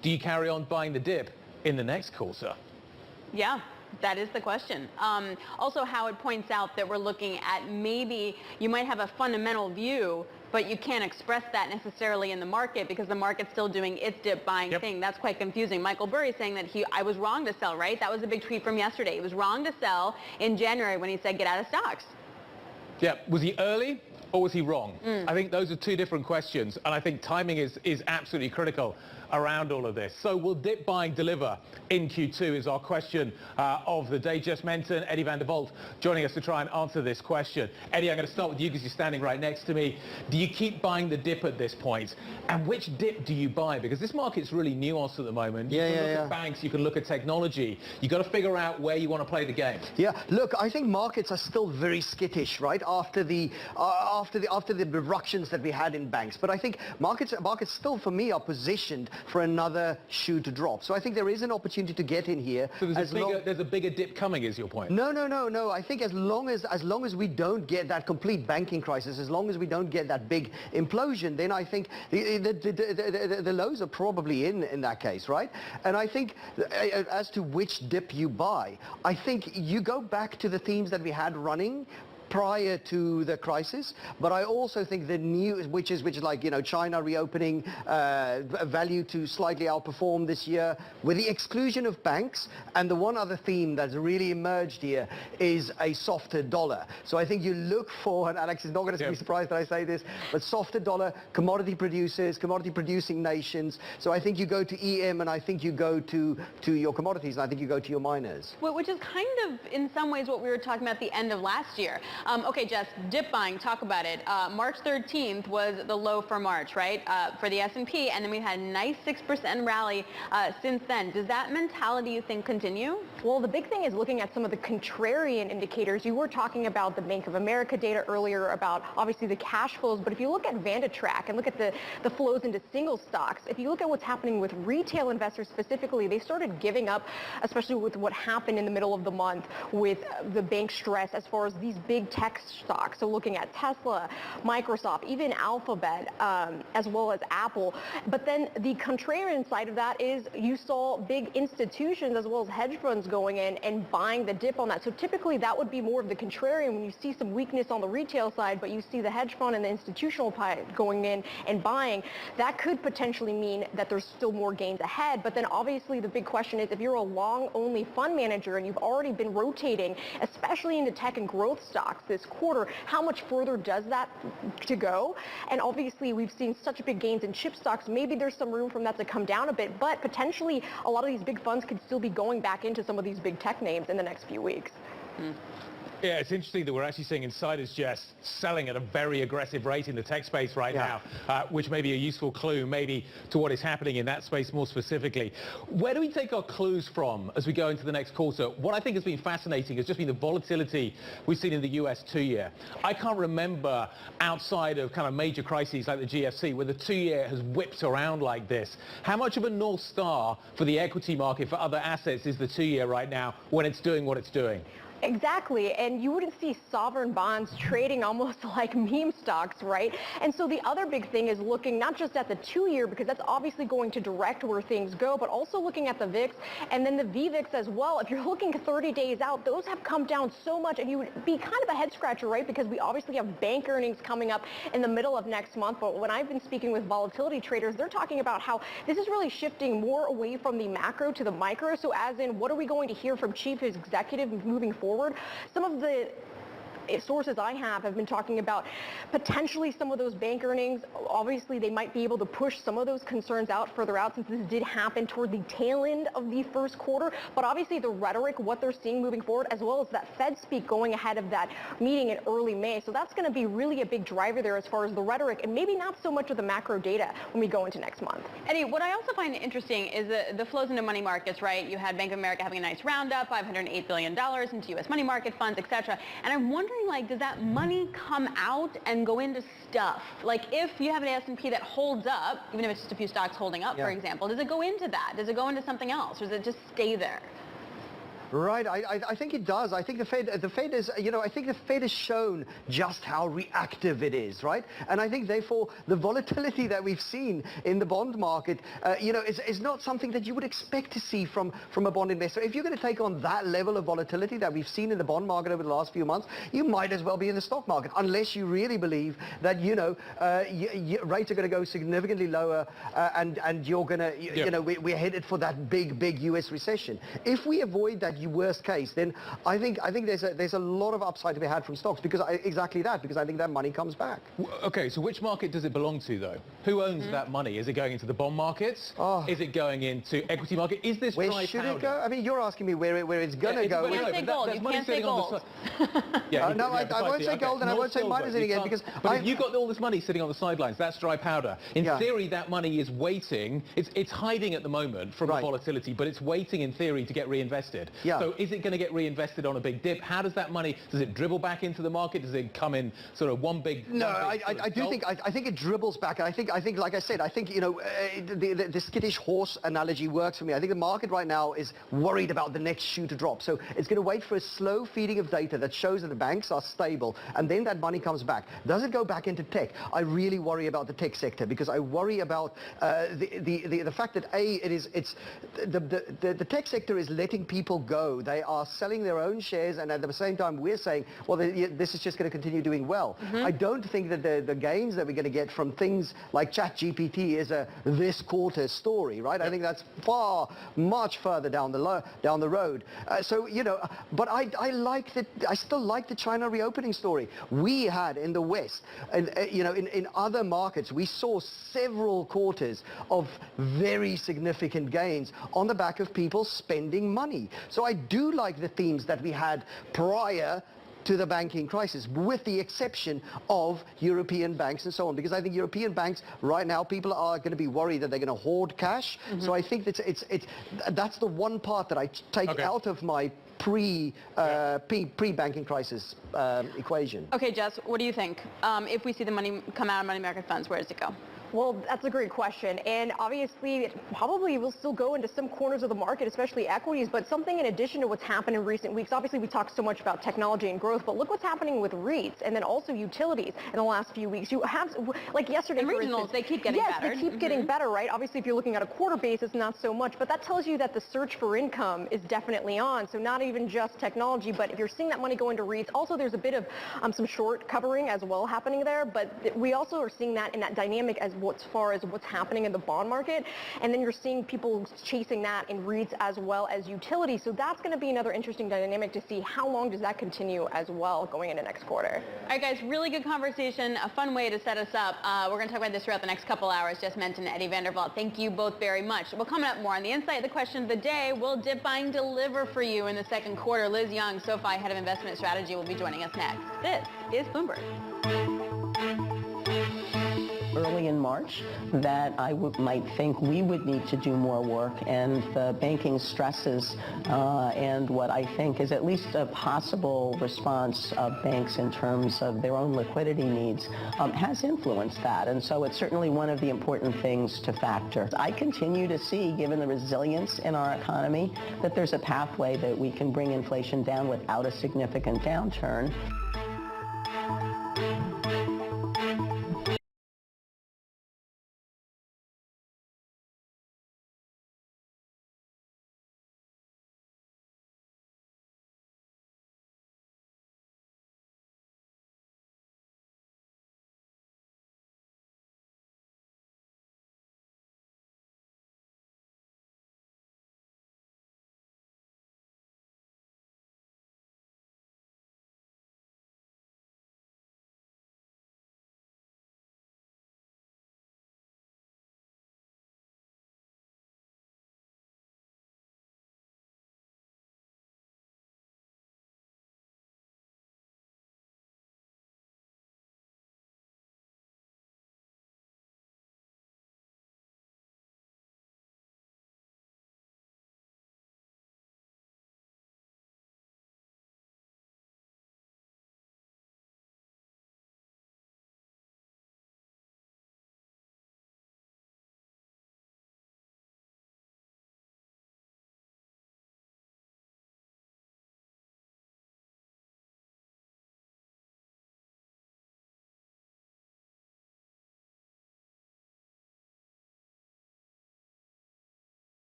Speaker 9: do you carry on buying the dip in the next quarter?
Speaker 3: Yeah. That is the question. Also, Howard points out that we're looking at maybe you might have a fundamental view, but you can't express that necessarily in the market because the market's still doing its dip buying thing. That's quite confusing. Michael Burry saying that I was wrong to sell, right? That was a big tweet from yesterday. He was wrong to sell in January when he said get out of stocks.
Speaker 9: Yeah. Was he early or was he wrong? I think those are two different questions, and I think timing is absolutely critical around all of this. So will dip buying deliver in Q2 is our question of the day. Jess Menton, Eddie van der Volt joining us to try and answer this question. Eddie, I'm going to start with you because you're standing right next to me. Do you keep buying the dip at this point? And which dip do you buy? Because this market's really nuanced at the moment. You can look at banks, you can look at technology. You've got to figure out where you want to play the game.
Speaker 10: Yeah, look, I think markets are still very skittish, right, after the reductions that we had in banks. But I think markets still, for me, are positioned for another shoe to drop. So I think there is an opportunity to get in here.
Speaker 9: So there's a bigger dip coming, is your point?
Speaker 10: No. I think as long as we don't get that complete banking crisis, as long as we don't get that big implosion, then I think the lows are probably in that case, right? And I think as to which dip you buy, I think you go back to the themes that we had running prior to the crisis, but I also think the new, which is like, you know, China reopening, value to slightly outperform this year with the exclusion of banks, and the one other theme that's really emerged here is a softer dollar. So I think you look for, and Alex is not going to be surprised that I say this, but softer dollar, commodity producers, commodity producing nations. So I think you go to EM, and I think you go to your commodities, and I think you go to your miners.
Speaker 3: Well, which is kind of in some ways what we were talking about at the end of last year. Okay, Jess, dip buying, talk about it. March 13th was the low for March, right, for the S&P, and then we had a nice 6% rally since then. Does that mentality, you think, continue?
Speaker 11: Well, the big thing is looking at some of the contrarian indicators. You were talking about the Bank of America data earlier about, obviously, the cash flows, but if you look at Vandatrack and look at the flows into single stocks, if you look at what's happening with retail investors specifically, they started giving up, especially with what happened in the middle of the month with the bank stress as far as these big big tech stocks. So looking at Tesla, Microsoft, even Alphabet, as well as Apple. But then the contrarian side of that is you saw big institutions as well as hedge funds going in and buying the dip on that. So typically that would be more of the contrarian when you see some weakness on the retail side, but you see the hedge fund and the institutional pie going in and buying. That could potentially mean that there's still more gains ahead. But then obviously the big question is if you're a long-only fund manager and you've already been rotating, especially into tech and growth stocks this quarter, how much further does that to go? And obviously we've seen such big gains in chip stocks. Maybe there's some room from that to come down a bit, but potentially a lot of these big funds could still be going back into some of these big tech names in the next few weeks.
Speaker 9: Yeah, it's interesting that we're actually seeing insiders just selling at a very aggressive rate in the tech space right now, which may be a useful clue maybe to what is happening in that space more specifically. Where do we take our clues from as we go into the next quarter? What I think has been fascinating has just been the volatility we've seen in the US 2-year. I can't remember outside of kind of major crises like the GFC where the 2-year has whipped around like this. How much of a North Star for the equity market, for other assets, is the 2-year right now when it's doing what it's doing?
Speaker 11: Exactly, and you wouldn't see sovereign bonds trading almost like meme stocks, right? And so the other big thing is looking not just at the 2-year, because that's obviously going to direct where things go, but also looking at the VIX and then the VVIX as well. If you're looking 30 days out, those have come down so much, and you would be kind of a head scratcher, right? Because we obviously have bank earnings coming up in the middle of next month, but when I've been speaking with volatility traders, they're talking about how this is really shifting more away from the macro to the micro. So as in, what are we going to hear from chief executives moving forward? Some of the sources I have been talking about potentially some of those bank earnings. Obviously, they might be able to push some of those concerns out further out since this did happen toward the tail end of the first quarter. But obviously, the rhetoric, what they're seeing moving forward, as well as that Fed speak going ahead of that meeting in early May. So that's going to be really a big driver there as far as the rhetoric, and maybe not so much of the macro data when we go into next month.
Speaker 12: Eddie, what I also find interesting is the flows into money markets, right? You had Bank of America having a nice roundup, $508 billion into U.S. money market funds, et cetera. And I'm wondering, like, does that money come out and go into stuff? Like, if you have an S&P that holds up, even if it's just a few stocks holding up, for example, does it go into that? Does it go into something else? Or does it just stay there?
Speaker 10: Right, I think it does. I think the Fed is, I think the Fed has shown just how reactive it is, right? And I think, therefore, the volatility that we've seen in the bond market, is not something that you would expect to see from a bond investor. If you're going to take on that level of volatility that we've seen in the bond market over the last few months, you might as well be in the stock market, unless you really believe that, rates are going to go significantly lower, and you're going to, we're headed for that big U.S. recession. If we avoid that worst case, then I think there's a lot of upside to be had from stocks because I think that money comes back.
Speaker 9: Okay, so which market does it belong to, though? Who owns that money? Is it going into the bond markets? Is it going into equity market? Is this dry powder?
Speaker 10: Where should it go? I mean, you're asking me where it's going to go.
Speaker 12: You can't say gold. You can't say gold.
Speaker 10: No, I won't say gold, and I won't say miners again because.
Speaker 9: But if you've got all this money sitting on the sidelines, that's dry powder. In theory, that money is waiting. It's hiding at the moment from the volatility, but it's waiting in theory to get reinvested. So is it going to get reinvested on a big dip? How does that money, does it dribble back into the market? Does it come in sort of one big...
Speaker 10: No, I think it dribbles back. I think, like I said, I think, the skittish horse analogy works for me. I think the market right now is worried about the next shoe to drop. So it's going to wait for a slow feeding of data that shows that the banks are stable, and then that money comes back. Does it go back into tech? I really worry about the tech sector because I worry about the fact that the tech sector is letting people go. They are selling their own shares, and at the same time we're saying, well, this is just going to continue doing well. I don't think that the gains that we're going to get from things like ChatGPT is a this quarter story, right? I think that's much further down the road. But I still like the China reopening story. We had in the West, in other markets, we saw several quarters of very significant gains on the back of people spending money. So I do like the themes that we had prior to the banking crisis, with the exception of European banks and so on, because I think European banks right now, people are going to be worried that they're going to hoard cash. So I think that's the one part that I take out of my pre-banking crisis equation.
Speaker 12: Okay, Jess, what do you think? If we see the money come out of money market funds, where does it go?
Speaker 11: Well, that's a great question. And obviously, it probably will still go into some corners of the market, especially equities. But something in addition to what's happened in recent weeks, obviously we talked so much about technology and growth, but look what's happening with REITs and then also utilities in the last few weeks. You have, like yesterday,
Speaker 12: and
Speaker 11: for
Speaker 12: regionals,
Speaker 11: instance,
Speaker 12: they keep getting better.
Speaker 11: Yes, they keep getting better, right? Obviously, if you're looking at a quarter basis, not so much. But that tells you that the search for income is definitely on. So not even just technology, but if you're seeing that money go into REITs, also there's a bit of some short covering as well happening there. But we also are seeing that in that dynamic as far as what's happening in the bond market, and then you're seeing people chasing that in REITs as well as utilities. So that's going to be another interesting dynamic to see how long does that continue as well going into next quarter.
Speaker 12: All right, guys, really good conversation, a fun way to set us up. We're going to talk about this throughout the next couple hours. Just mentioned Eddie Vandervalt. Thank you both very much. Well, coming up more on the insight, the question of the day, will dip buying deliver for you in the second quarter? Liz Young, SoFi Head of Investment Strategy, will be joining us next. This is Bloomberg.
Speaker 13: Early in March that I might think we would need to do more work, and the banking stresses and what I think is at least a possible response of banks in terms of their own liquidity needs has influenced that. And so it's certainly one of the important things to factor. I continue to see, given the resilience in our economy, that there's a pathway that we can bring inflation down without a significant downturn.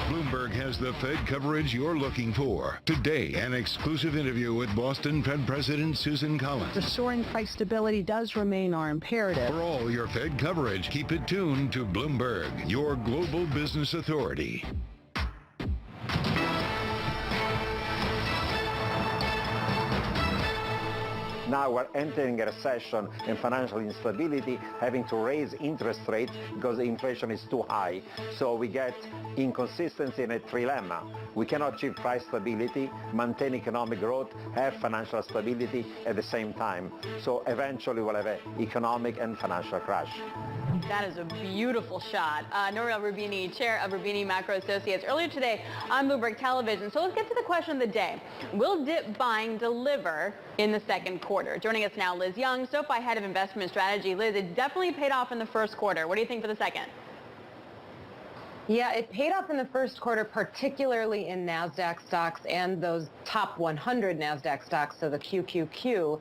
Speaker 8: Bloomberg has the Fed coverage you're looking for. Today, an exclusive interview with Boston Fed President Susan Collins.
Speaker 14: Restoring price stability does remain our imperative.
Speaker 8: For all your Fed coverage, keep it tuned to Bloomberg, your global business authority.
Speaker 15: Now we're entering a recession and financial instability, having to raise interest rates because the inflation is too high. So we get inconsistency and a trilemma. We cannot achieve price stability, maintain economic growth, have financial stability at the same time. So eventually we'll have an economic and financial crash.
Speaker 12: That is a beautiful shot. Nouriel Roubini, chair of Roubini Macro Associates, earlier today on Bloomberg Television. So let's get to the question of the day. Will dip buying deliver in the second quarter? Joining us now, Liz Young, SoFi Head of Investment Strategy. Liz, it definitely paid off in the first quarter. What do you think for the second?
Speaker 1: Yeah, it paid off in the first quarter, particularly in NASDAQ stocks and those top 100 NASDAQ stocks, so the QQQ.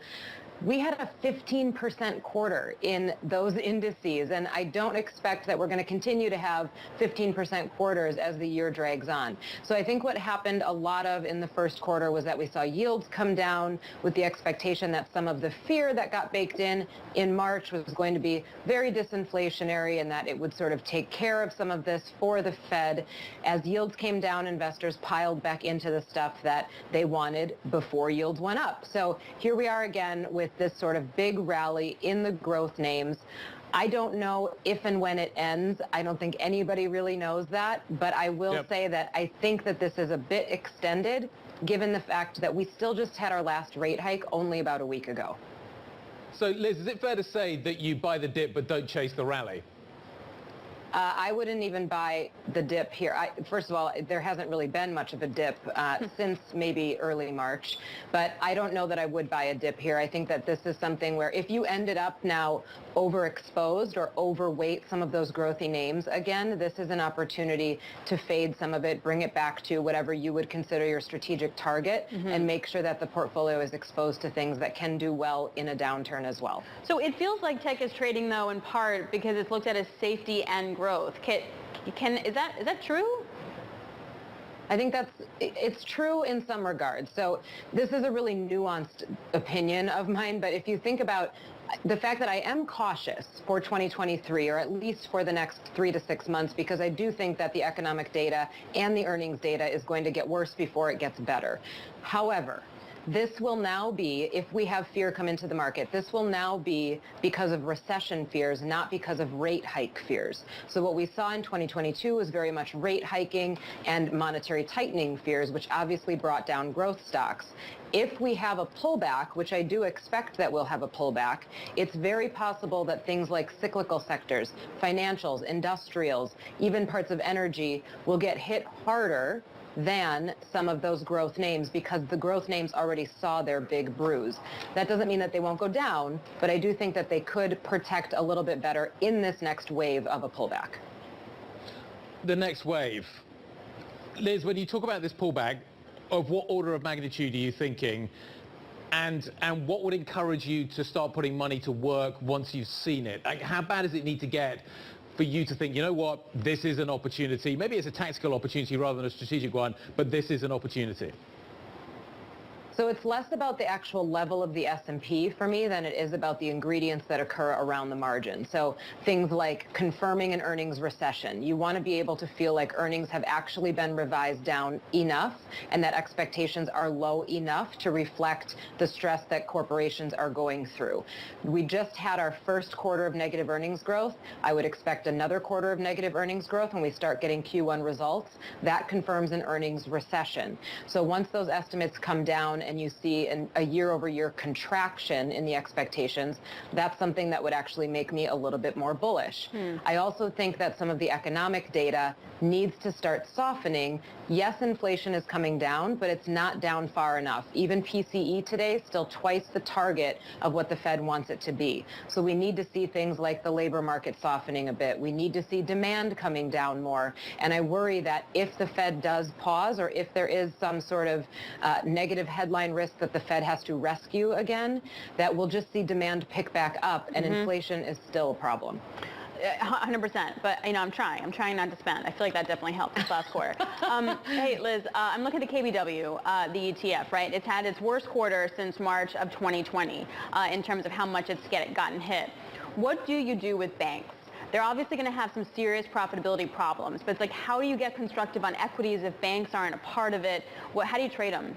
Speaker 1: we had a 15% quarter in those indices, and I don't expect that we're going to continue to have 15% quarters as the year drags on. So I think what happened a lot of in the first quarter was that we saw yields come down with the expectation that some of the fear that got baked in March was going to be very disinflationary and that it would sort of take care of some of this for the Fed. As yields came down, investors piled back into the stuff that they wanted before yields went up. So here we are again with this sort of big rally in the growth names. I don't know if and when it ends. I don't think anybody really knows that, but I will say that I think that this is a bit extended given the fact that we still just had our last rate hike only about a week ago.
Speaker 9: So Liz, is it fair to say that you buy the dip but don't chase the rally?
Speaker 1: I wouldn't even buy the dip here. First of all, there hasn't really been much of a dip since maybe early March, but I don't know that I would buy a dip here. I think that this is something where if you ended up now overexposed or overweight some of those growthy names again, this is an opportunity to fade some of it, bring it back to whatever you would consider your strategic target, and make sure that the portfolio is exposed to things that can do well in a downturn as well.
Speaker 12: So it feels like tech is trading, though, in part because it's looked at as safety and growth. Is that true?
Speaker 1: I think it's true in some regards. So this is a really nuanced opinion of mine, but if you think about the fact that I am cautious for 2023, or at least for the next 3 to 6 months, because I do think that the economic data and the earnings data is going to get worse before it gets better. However, this will now be, if we have fear come into the market, this will now be because of recession fears, not because of rate hike fears. So what we saw in 2022 was very much rate hiking and monetary tightening fears, which obviously brought down growth stocks. If we have a pullback, which I do expect that we'll have a pullback, it's very possible that things like cyclical sectors, financials, industrials, even parts of energy will get hit harder than some of those growth names because the growth names already saw their big bruise. That doesn't mean that they won't go down, but I do think that they could protect a little bit better in this next wave of a pullback.
Speaker 9: The next wave. Liz, when you talk about this pullback, of what order of magnitude are you thinking? And what would encourage you to start putting money to work once you've seen it? Like, how bad does it need to get for you to think, you know what, this is an opportunity? Maybe it's a tactical opportunity rather than a strategic one, but this is an opportunity.
Speaker 1: So it's less about the actual level of the S&P for me than it is about the ingredients that occur around the margin. So things like confirming an earnings recession. You want to be able to feel like earnings have actually been revised down enough and that expectations are low enough to reflect the stress that corporations are going through. We just had our first quarter of negative earnings growth. I would expect another quarter of negative earnings growth when we start getting Q1 results. That confirms an earnings recession. So once those estimates come down and you see a year-over-year contraction in the expectations, that's something that would actually make me a little bit more bullish. I also think that some of the economic data needs to start softening. Yes, inflation is coming down, but it's not down far enough. Even PCE today is still twice the target of what the Fed wants it to be. So we need to see things like the labor market softening a bit. We need to see demand coming down more. And I worry that if the Fed does pause or if there is some sort of negative headline risk that the Fed has to rescue again, that we'll just see demand pick back up and inflation is still a problem.
Speaker 12: 100%, but I'm trying not to spend. I feel like that definitely helped this last quarter. Hey, Liz, I'm looking at the KBW, the ETF, right? It's had its worst quarter since March of 2020 in terms of how much it's gotten hit. What do you do with banks? They're obviously going to have some serious profitability problems, but it's like, how do you get constructive on equities if banks aren't a part of it? How do you trade them?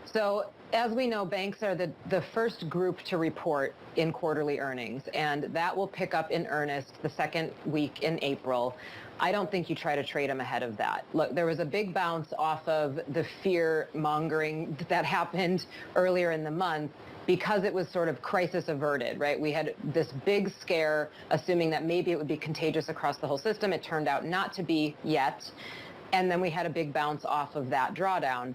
Speaker 1: So as we know, banks are the first group to report in quarterly earnings, and that will pick up in earnest the second week in April. I don't think you try to trade them ahead of that. Look, there was a big bounce off of the fear mongering that happened earlier in the month because it was sort of crisis averted, right? We had this big scare assuming that maybe it would be contagious across the whole system. It turned out not to be yet. And then we had a big bounce off of that drawdown.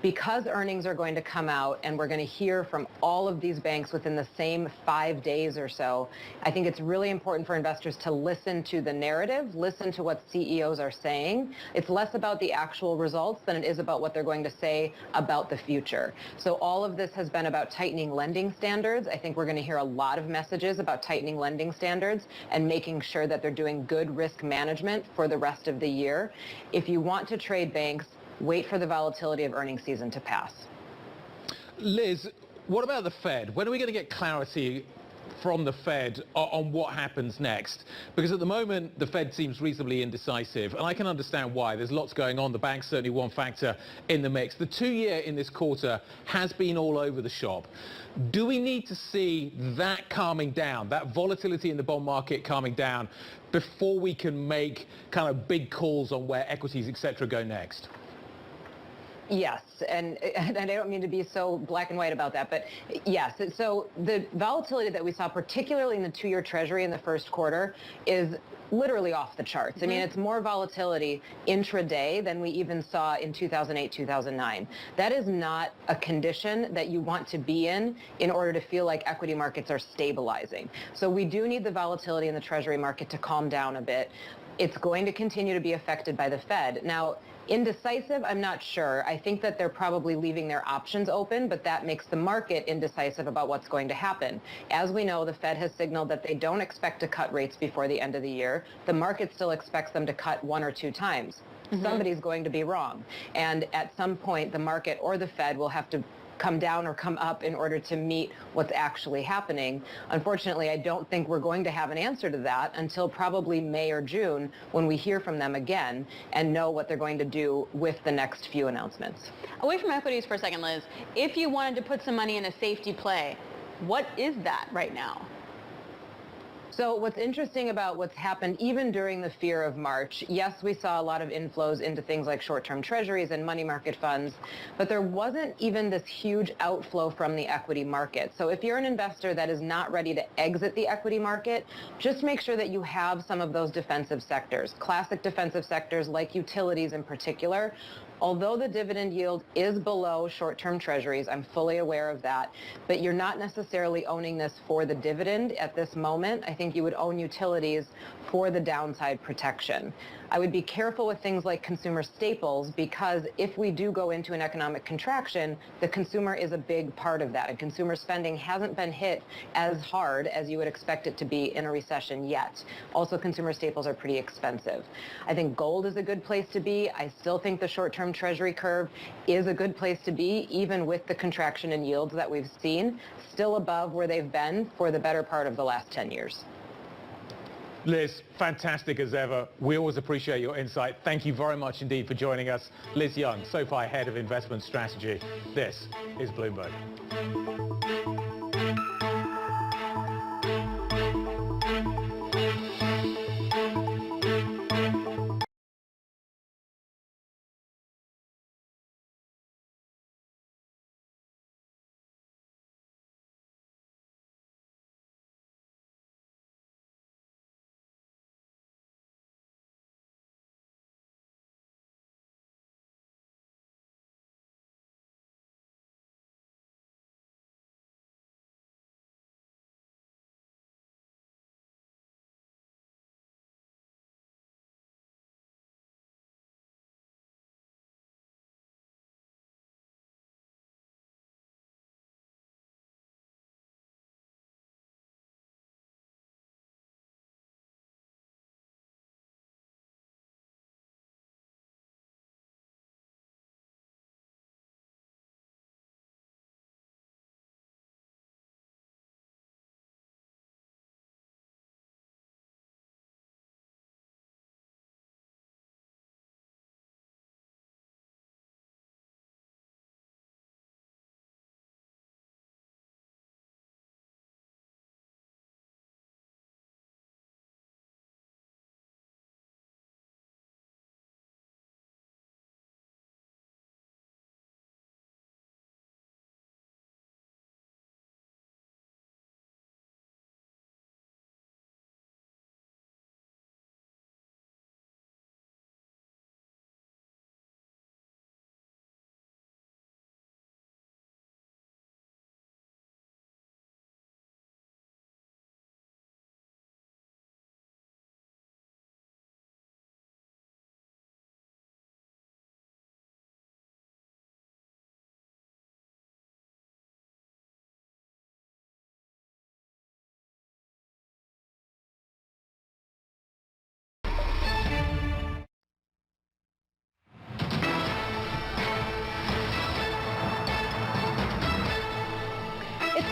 Speaker 1: because earnings are going to come out and we're going to hear from all of these banks within the same 5 days or so, I think it's really important for investors to listen to the narrative, listen to what CEOs are saying. It's less about the actual results than it is about what they're going to say about the future. So all of this has been about tightening lending standards. I think we're going to hear a lot of messages about tightening lending standards and making sure that they're doing good risk management for the rest of the year. If you want to trade banks, wait for the volatility of earnings season to pass.
Speaker 9: Liz, what about the Fed? When are we going to get clarity from the Fed on what happens next? Because at the moment, the Fed seems reasonably indecisive, and I can understand why. There's lots going on. The bank's certainly one factor in the mix. The 2-year in this quarter has been all over the shop. Do we need to see that calming down, that volatility in the bond market calming down, before we can make kind of big calls on where equities, et cetera, go next?
Speaker 1: Yes, and I don't mean to be so black and white about that, but yes. So the volatility that we saw, particularly in the 2-year Treasury in the first quarter, is literally off the charts. I mean, it's more volatility intraday than we even saw in 2008, 2009. That is not a condition that you want to be in order to feel like equity markets are stabilizing. So we do need the volatility in the Treasury market to calm down a bit. It's going to continue to be affected by the Fed. Now, indecisive, I'm not sure. I think that they're probably leaving their options open, but that makes the market indecisive about what's going to happen. As we know, the Fed has signaled that they don't expect to cut rates before the end of the year. The market still expects them to cut 1 or 2 times. Somebody's going to be wrong. And at some point, the market or the Fed will have to come down or come up in order to meet what's actually happening. Unfortunately, I don't think we're going to have an answer to that until probably May or June, when we hear from them again and know what they're going to do with the next few announcements.
Speaker 12: Away from equities for a second, Liz. If you wanted to put some money in a safety play, what is that right now?
Speaker 1: So what's interesting about what's happened even during the fear of March, yes, we saw a lot of inflows into things like short-term treasuries and money market funds, but there wasn't even this huge outflow from the equity market. So if you're an investor that is not ready to exit the equity market, just make sure that you have some of those defensive sectors, classic defensive sectors like utilities in particular. Although the dividend yield is below short-term treasuries, I'm fully aware of that, but you're not necessarily owning this for the dividend at this moment. I think you would own utilities for the downside protection. I would be careful with things like consumer staples, because if we do go into an economic contraction, the consumer is a big part of that, and consumer spending hasn't been hit as hard as you would expect it to be in a recession yet. Also, consumer staples are pretty expensive. I think gold is a good place to be. I still think the short-term treasury curve is a good place to be, even with the contraction in yields that we've seen, still above where they've been for the better part of the last 10 years.
Speaker 9: Liz, fantastic as ever. We always appreciate your insight. Thank you very much indeed for joining us. Liz Young, SoFi Head of Investment Strategy. This is Bloomberg.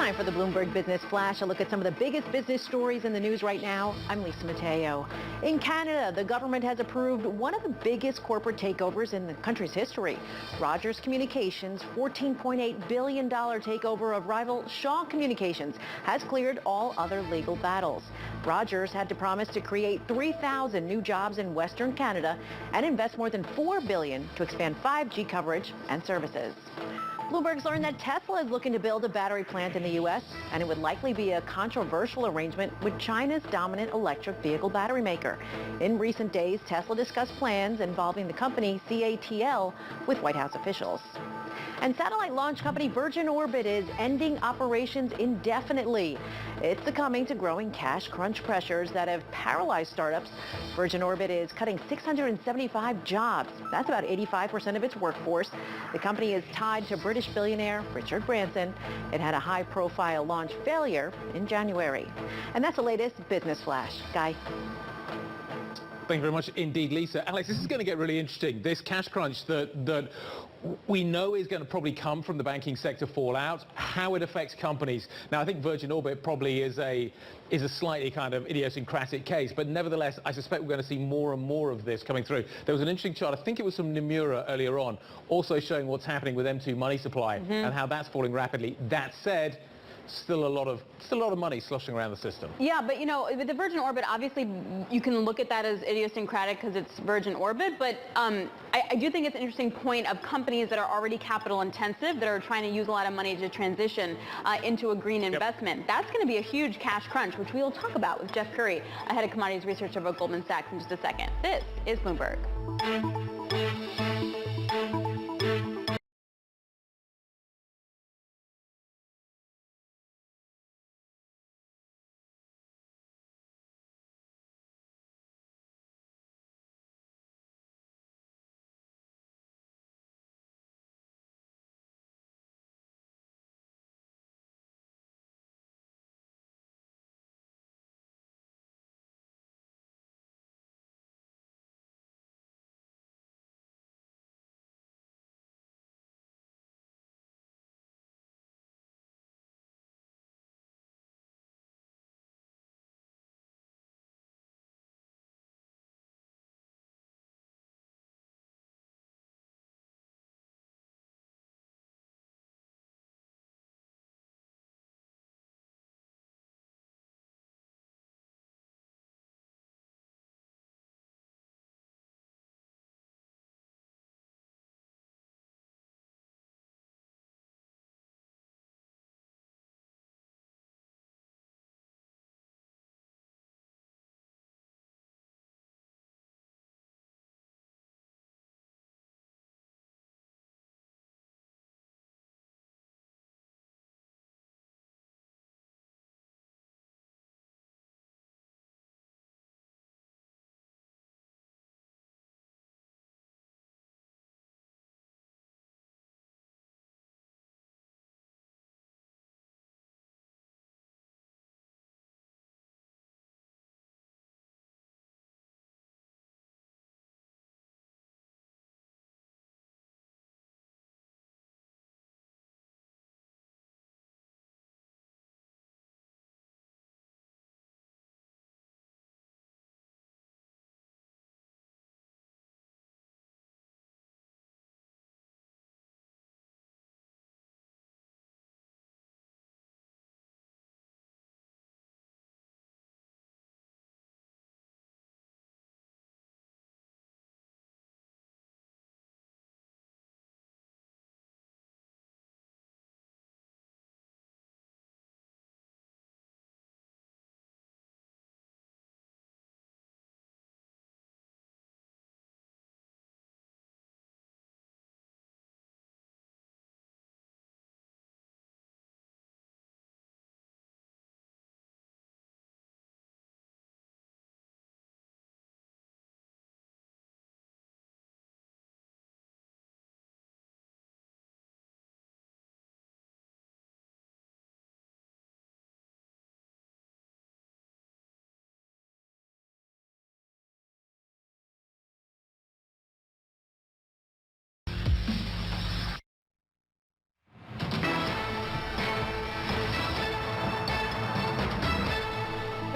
Speaker 1: Time for the Bloomberg Business Flash. A look at some of the biggest business stories in the news right now. I'm Lisa Mateo. In Canada, the government has approved one of the biggest corporate takeovers in the country's history. Rogers Communications' $14.8 billion takeover of rival Shaw Communications has cleared all other legal battles. Rogers had to promise to create 3,000 new jobs in Western Canada and invest more than $4 billion to expand 5G coverage and services. Bloomberg's learned that Tesla is looking to build a battery plant in the U.S., and it would likely be a controversial arrangement with China's dominant electric vehicle battery maker. In recent days, Tesla discussed plans involving the company CATL with White House officials. And satellite launch company Virgin Orbit is ending operations indefinitely. It's succumbing to growing cash crunch pressures that have paralyzed startups. Virgin Orbit is cutting 675 jobs. That's about 85% of its workforce. The company is tied to British billionaire Richard Branson. It had a high-profile launch failure in January. And that's the latest Business Flash. Guy?
Speaker 9: Thank you very much indeed, Lisa. Alex, this is going to get really interesting. This cash crunch that we know is going to probably come from the banking sector fallout, how it affects companies. Now, I think Virgin Orbit probably is a slightly kind of idiosyncratic case, but nevertheless, I suspect we're going to see more and more of this coming through. There was an interesting chart, I think it was from Nomura earlier on, also showing what's happening with M2 money supply and how that's falling rapidly. That said, still a lot of money sloshing around the system.
Speaker 12: Yeah, but you know, with the Virgin Orbit, obviously you can look at that as idiosyncratic because it's Virgin Orbit, but I do think it's an interesting point of companies that are already capital intensive, that are trying to use a lot of money to transition into a green investment. That's going to be a huge cash crunch, which we will talk about with Jeff Curry, head of commodities research over at Goldman Sachs, in just a second. This is Bloomberg.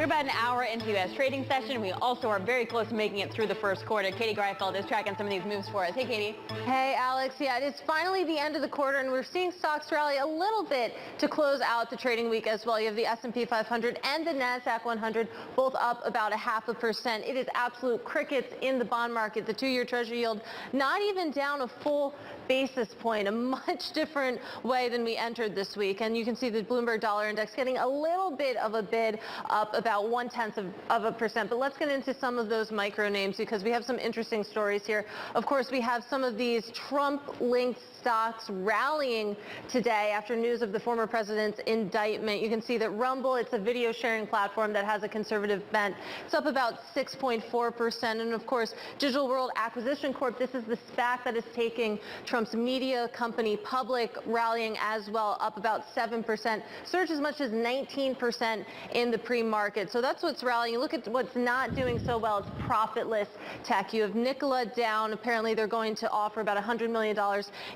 Speaker 12: about an hour into the U.S. trading session. We also are very close to making it through the first quarter. Katie Greifeld is tracking some of these moves for us. Hey, Katie.
Speaker 3: Hey, Alex. Yeah, it is finally the end of the quarter, and we're seeing stocks rally a little bit to close out the trading week as well. You have the S&P 500 and the NASDAQ 100 both up about 0.5%. It is absolute crickets in the bond market. The 2-year Treasury yield not even down a full basis point, a much different way than we entered this week. And you can see the Bloomberg Dollar Index getting a little bit of a bid up about 0.1%. But let's get into some of those micro names because we have some interesting stories here. Of course, we have some of these Trump-linked stocks rallying today after news of the former president's indictment. You can see that Rumble, it's a video sharing platform that has a conservative bent. It's up about 6.4%. And of course, Digital World Acquisition Corp, this is the SPAC that is taking Trump's media company public, rallying as well, up about 7%. Surged as much as 19% in the pre-market. So that's what's rallying. You look at what's not doing so well. It's profitless tech. You have Nikola down. Apparently, they're going to offer about $100 million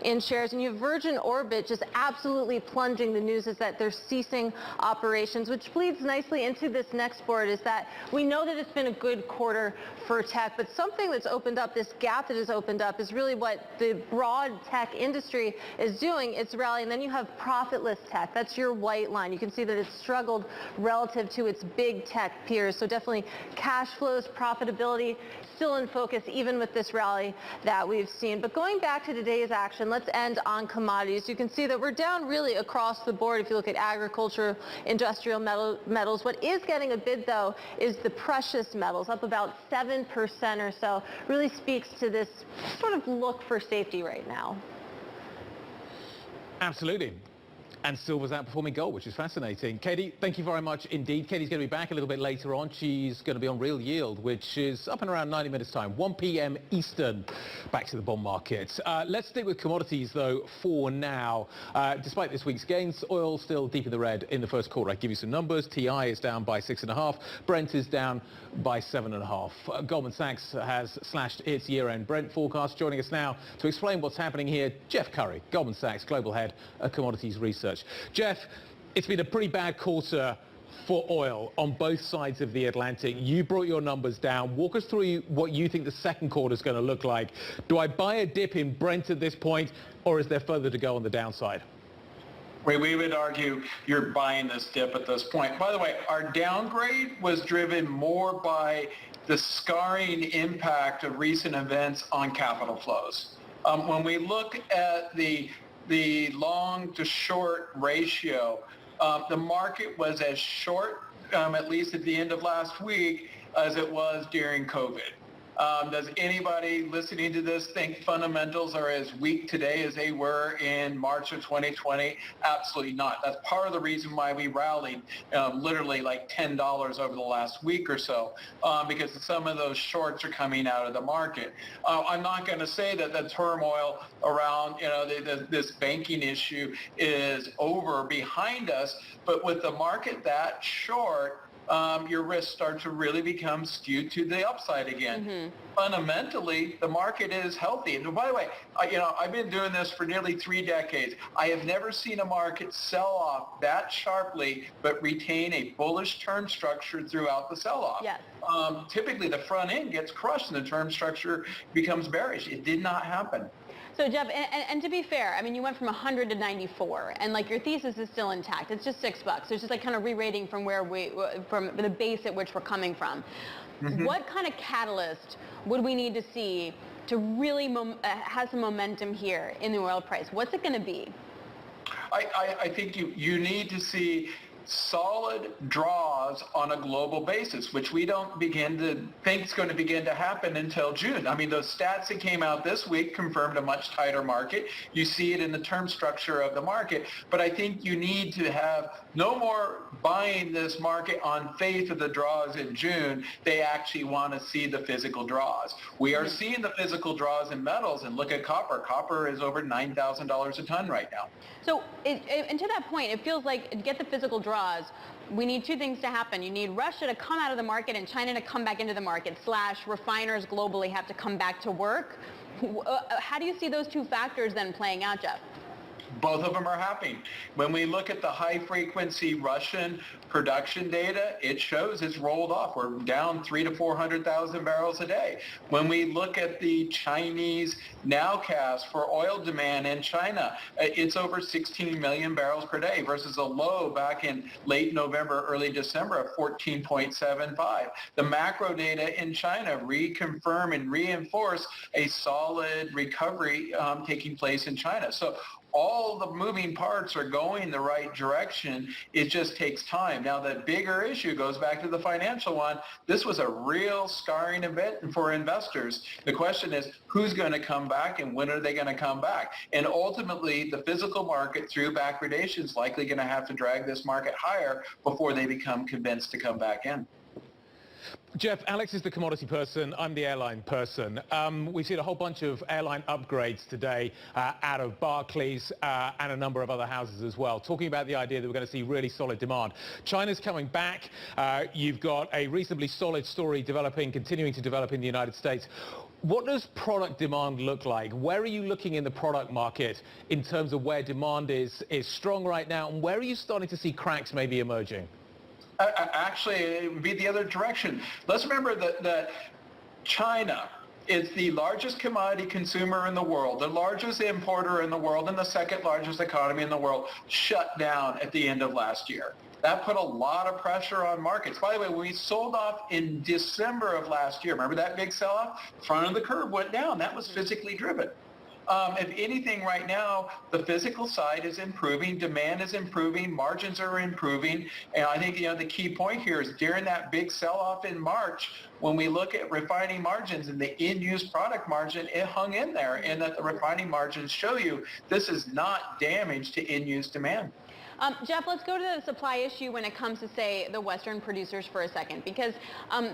Speaker 3: in shares. And you have Virgin Orbit just absolutely plunging. The news is that they're ceasing operations, which bleeds nicely into this next board, is that we know that it's been a good quarter for tech, but something that's opened up, this gap that has opened up, is really what the broad tech industry is doing. It's rallying. And then you have profitless tech. That's your white line. You can see that it's struggled relative to its big tech peers. So definitely cash flows, profitability, still in focus even with this rally that we've seen. But going back to today's action, let's end on commodities. You can see that we're down really across the board if you look at agriculture, industrial metals. What is getting a bid, though, is the precious metals, up about 7% or so. Really speaks to this sort of look for safety right now.
Speaker 9: Absolutely. And silver's outperforming gold, which is fascinating. Katie, thank you very much indeed. Katie's going to be back a little bit later on. She's going to be on Real Yield, which is up in around 90 minutes time, 1 p.m. Eastern. Back to the bond market. Let's stick with commodities, though, for now. Despite this week's gains, oil still deep in the red in the first quarter. I give you some numbers. TI is down by 6.5. Brent is down by 7.5. Goldman Sachs has slashed its year-end Brent forecast. Joining us now to explain what's happening here, Jeff Curry, Goldman Sachs Global Head of Commodities Research. Jeff, it's been a pretty bad quarter for oil on both sides of the Atlantic. You brought your numbers down. Walk us through what you think the second quarter is going to look like. Do I buy a dip in Brent at this point, or is there further to go on the downside?
Speaker 16: We would argue you're buying this dip at this point. By the way, our downgrade was driven more by the scarring impact of recent events on capital flows. When we look at the long to short ratio, the market was as short, at least at the end of last week, as it was during COVID. Does anybody listening to this think fundamentals are as weak today as they were in March of 2020? Absolutely not. That's part of the reason why we rallied literally like $10 over the last week or so, because some of those shorts are coming out of the market. I'm not going to say that the turmoil around this banking issue is over behind us, but with the market that short, your risks start to really become skewed to the upside again. Mm-hmm. Fundamentally, the market is healthy. And by the way, I've been doing this for nearly 3 decades. I have never seen a market sell off that sharply, but retain a bullish term structure throughout the sell-off. Yes. Typically, the front end gets crushed and the term structure becomes bearish. It did not happen.
Speaker 12: So Jeff, and to be fair, I mean, you went from 100 to 94, and like your thesis is still intact. It's just $6. It's just like kind of re-rating from from the base at which we're coming from. Mm-hmm. What kind of catalyst would we need to see to really have some momentum here in the oil price? What's it going to be?
Speaker 16: I think you need to see solid draws on a global basis, which we don't begin to think is going to begin to happen until June. I mean, those stats that came out this week confirmed a much tighter market. You see it in the term structure of the market, but I think you need to have no more buying this market on faith of the draws in June. They actually want to see the physical draws. We are seeing the physical draws in metals, and look at copper. Copper is over $9,000 a ton right now.
Speaker 12: So, and to that point, it feels like to get the physical draws, we need 2 things to happen. You need Russia to come out of the market and China to come back into the market, / refiners globally have to come back to work. How do you see those 2 factors then playing out, Jeff?
Speaker 16: Both of them are happening. When we look at the high-frequency Russian production data, it shows it's rolled off. We're down 300,000 to 400,000 barrels a day. When we look at the Chinese nowcast for oil demand in China, it's over 16 million barrels per day versus a low back in late November, early December of 14.75. The macro data in China reconfirm and reinforce a solid recovery taking place in China. So all the moving parts are going the right direction. It just takes time. Now, the bigger issue goes back to the financial one. This was a real scarring event for investors. The question is, who's going to come back and when are they going to come back? And ultimately, the physical market through backwardation is likely going to have to drag this market higher before they become convinced to come back in.
Speaker 9: Jeff, Alex is the commodity person. I'm the airline person. We've seen a whole bunch of airline upgrades today out of Barclays and a number of other houses as well, talking about the idea that we're going to see really solid demand. China's coming back. You've got a reasonably solid story developing, continuing to develop in the United States. What does product demand look like? Where are you looking in the product market in terms of where demand is strong right now, and where are you starting to see cracks maybe emerging?
Speaker 16: Actually, it would be the other direction. Let's remember that China is the largest commodity consumer in the world, the largest importer in the world, and the second largest economy in the world, shut down at the end of last year. That put a lot of pressure on markets. By the way, when we sold off in December of last year, remember that big sell-off? Front of the curve went down. That was physically driven. If anything, right now, the physical side is improving, demand is improving, margins are improving, and I think the key point here is during that big sell-off in March, when we look at refining margins and the in-use product margin, it hung in there, and that the refining margins show you this is not damage to in-use demand.
Speaker 12: Jeff, let's go to the supply issue when it comes to, say, the Western producers for a second, because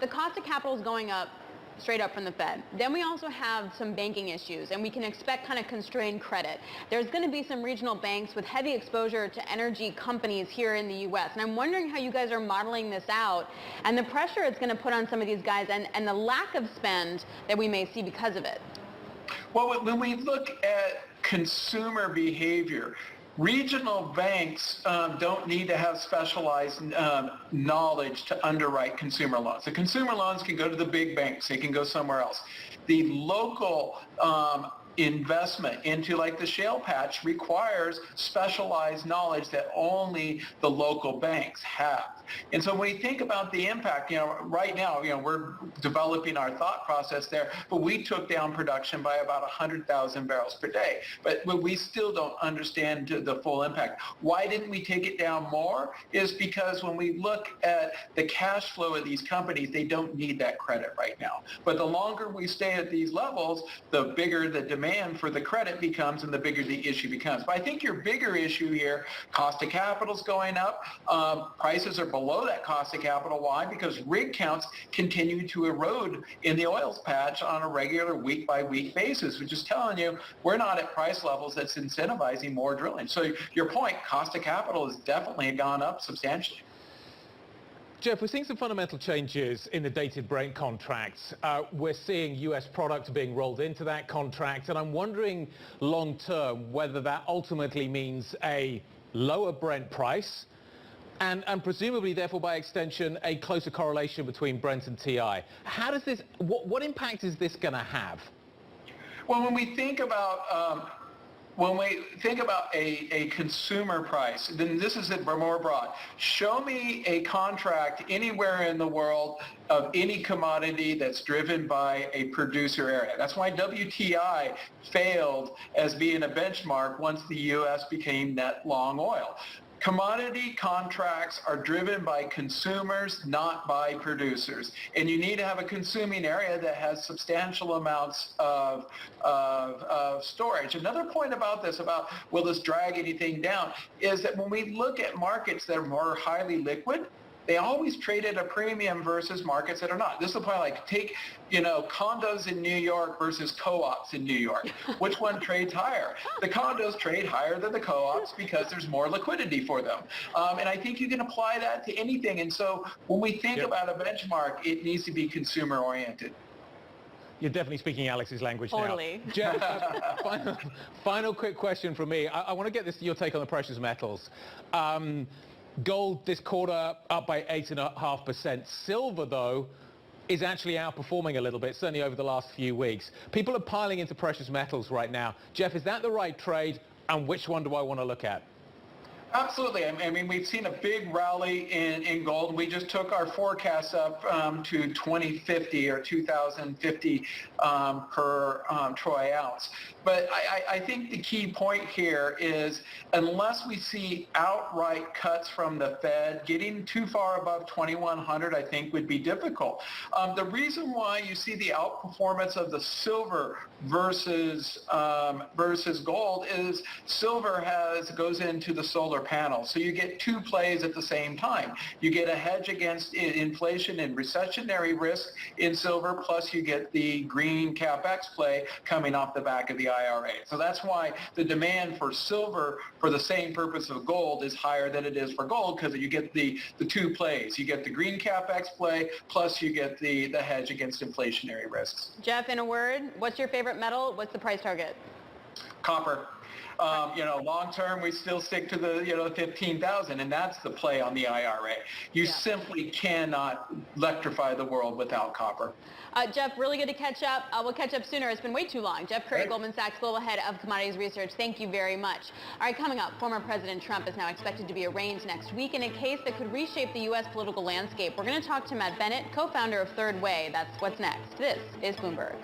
Speaker 12: the cost of capital is going up straight up from the Fed. Then we also have some banking issues, and we can expect kind of constrained credit. There's going to be some regional banks with heavy exposure to energy companies here in the U.S., and I'm wondering how you guys are modeling this out and the pressure it's going to put on some of these guys and the lack of spend that we may see because of it.
Speaker 16: Well, when we look at consumer behavior, regional banks don't need to have specialized knowledge to underwrite consumer loans. The consumer loans can go to the big banks. They can go somewhere else. The local investment into like the shale patch requires specialized knowledge that only the local banks have. And so when we think about the impact, right now, we're developing our thought process there, but we took down production by about 100,000 barrels per day. But we still don't understand the full impact. Why didn't we take it down more? Is because when we look at the cash flow of these companies, they don't need that credit right now. But the longer we stay at these levels, the bigger the demand for the credit becomes and the bigger the issue becomes. But I think your bigger issue here, cost of capital is going up. Prices are below that cost of capital. Why? Because rig counts continue to erode in the oil patch on a regular week-by-week basis, which is telling you we're not at price levels that's incentivizing more drilling. So your point, cost of capital has definitely gone up substantially.
Speaker 9: Jeff, we're seeing some fundamental changes in the dated Brent contracts. We're seeing U.S. product being rolled into that contract, and I'm wondering long-term whether that ultimately means a lower Brent price and presumably, therefore, by extension, a closer correlation between Brent and TI. How does this, what impact is this going to have?
Speaker 16: Well, when we think about a consumer price, then this is it more broad. Show me a contract anywhere in the world of any commodity that's driven by a producer area. That's why WTI failed as being a benchmark once the U.S. became net long oil. Commodity contracts are driven by consumers, not by producers. And you need to have a consuming area that has substantial amounts of storage. Another point about this, about will this drag anything down, is that when we look at markets that are more highly liquid, they always trade at a premium versus markets that are not. This is the point, like take, condos in New York versus co-ops in New York. Which one trades higher? The condos trade higher than the co-ops because there's more liquidity for them. And I think you can apply that to anything. And so when we think about a benchmark, it needs to be consumer oriented.
Speaker 9: You're definitely speaking Alex's language
Speaker 3: Totally.
Speaker 9: now. Jeff, final quick question from me. I want to get your take on the precious metals. Gold this quarter up by 8.5%. Silver, though, is actually outperforming a little bit, certainly over the last few weeks. People are piling into precious metals right now. Jeff, is that the right trade, and which one do I want to look at?
Speaker 16: Absolutely. I mean, we've seen a big rally in gold. We just took our forecast up to 2050 or 2050 per troy ounce. But I think the key point here is unless we see outright cuts from the Fed, getting too far above 2100 I think would be difficult. The reason why you see the outperformance of the silver versus gold is silver goes into the solar panels. So you get two plays at the same time. You get a hedge against inflation and recessionary risk in silver, plus you get the green capex play coming off the back of the IRA. So that's why the demand for silver for the same purpose of gold is higher than it is for gold, because you get the two plays. You get the green capex play, plus you get the hedge against inflationary risks.
Speaker 12: Jeff, in a word, what's your favorite metal? What's the price target?
Speaker 16: Copper. Long term, we still stick to the 15,000, and that's the play on the IRA. You simply cannot electrify the world without copper.
Speaker 12: Jeff, really good to catch up. We'll catch up sooner. It's been way too long. Jeff Curry, Goldman Sachs Global Head of Commodities Research. Thank you very much. All right, coming up, former President Trump is now expected to be arraigned next week in a case that could reshape the U.S. political landscape. We're going to talk to Matt Bennett, co-founder of Third Way. That's what's next. This is Bloomberg.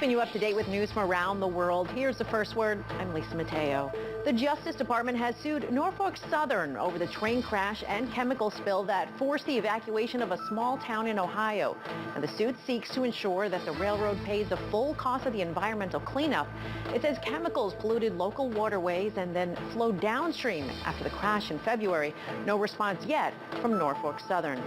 Speaker 17: Keeping you up to date with news from around the world, here's the first word. I'm Lisa Mateo. The Justice Department has sued Norfolk Southern over the train crash and chemical spill that forced the evacuation of a small town in Ohio. And the suit seeks to ensure that the railroad pays the full cost of the environmental cleanup. It says chemicals polluted local waterways and then flowed downstream after the crash in February. No response yet from Norfolk Southern.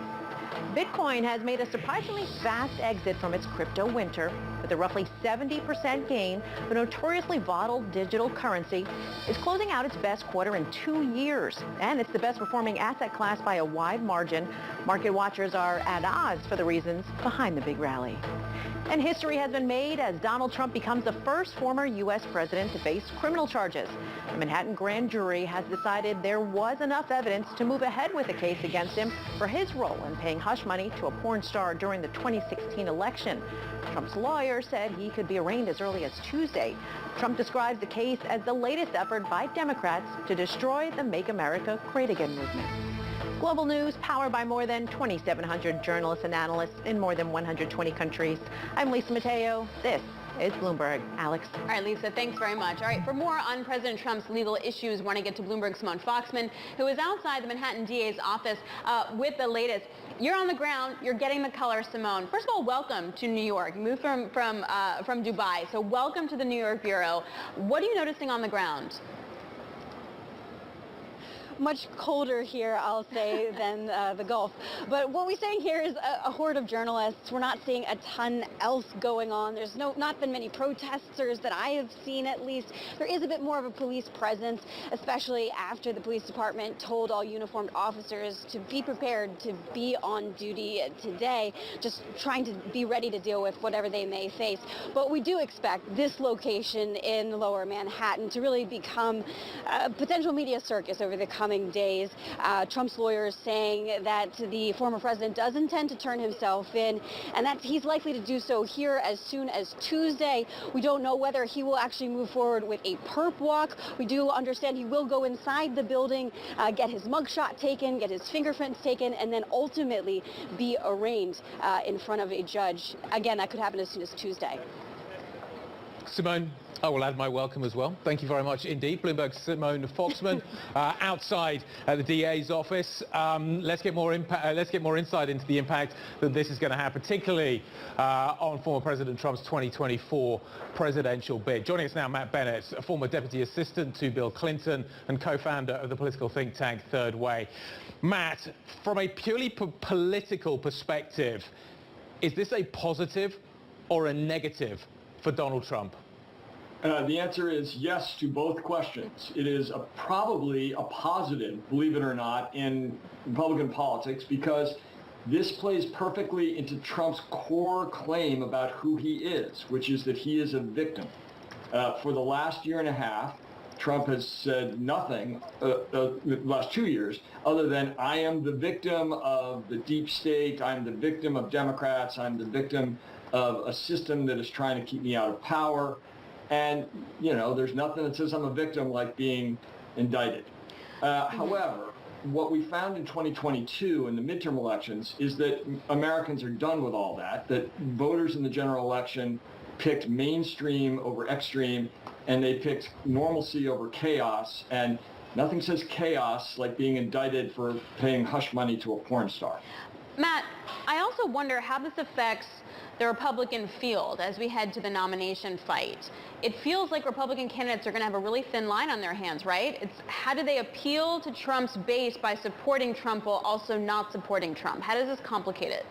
Speaker 17: Bitcoin has made a surprisingly fast exit from its crypto winter. With a roughly 70% gain, the notoriously volatile digital currency is closing out its best quarter in 2 years. And it's the best performing asset class by a wide margin. Market watchers are at odds for the reasons behind the big rally. And history has been made as Donald Trump becomes the first former U.S. president to face criminal charges. The Manhattan grand jury has decided there was enough evidence to move ahead with a case against him for his role in paying hush money to a porn star during the 2016 election. Trump's lawyer said he could be arraigned as early as Tuesday. Trump describes the case as the latest effort by Democrats to destroy the Make America Great Again movement. Global news powered by more than 2,700 journalists and analysts in more than 120 countries. I'm Lisa Mateo. This is Bloomberg. Alex.
Speaker 12: All right, Lisa, thanks very much. All right, for more on President Trump's legal issues, want to get to Bloomberg's Simone Foxman, who is outside the Manhattan DA's office with the latest. You're on the ground. You're getting the color, Simone. First of all, welcome to New York. You moved from Dubai, so welcome to the New York Bureau. What are you noticing on the ground?
Speaker 6: Much colder here, I'll say, than the Gulf. But what we're seeing here is a horde of journalists. We're not seeing a ton else going on. There's not been many protesters that I have seen, at least. There is a bit more of a police presence, especially after the police department told all uniformed officers to be prepared to be on duty today, just trying to be ready to deal with whatever they may face. But we do expect this location in lower Manhattan to really become a potential media circus over the coming days. Trump's lawyers saying that the former president does intend to turn himself in, and that he's likely to do so here as soon as Tuesday. We don't know whether he will actually move forward with a perp walk. We do understand he will go inside the building, get his mugshot taken, get his fingerprints taken, and then ultimately be arraigned in front of a judge. Again, that could happen as soon as Tuesday.
Speaker 9: Simone, I will add my welcome as well. Thank you very much indeed. Bloomberg's Simone Foxman outside the DA's office. Let's get more insight into the impact that this is going to have, particularly on former President Trump's 2024 presidential bid. Joining us now, Matt Bennett, a former deputy assistant to Bill Clinton and co-founder of the political think tank Third Way. Matt, from a purely political perspective, is this a positive or a negative for Donald Trump?
Speaker 18: The answer is yes to both questions. It is probably a positive, believe it or not, in Republican politics because this plays perfectly into Trump's core claim about who he is, which is that he is a victim. For the last year and a half, Trump has said nothing, the last 2 years, other than I am the victim of the deep state, I'm the victim of Democrats, I'm the victim of a system that is trying to keep me out of power. And, you know, there's nothing that says I'm a victim like being indicted. However, what we found in 2022 in the midterm elections is that Americans are done with all that voters in the general election picked mainstream over extreme, and they picked normalcy over chaos. And nothing says chaos like being indicted for paying hush money to a porn star.
Speaker 12: Matt, I also wonder how this affects the Republican field as we head to the nomination fight. It feels like Republican candidates are going to have a really thin line on their hands, right? It's how do they appeal to Trump's base by supporting Trump while also not supporting Trump? How does this complicate it?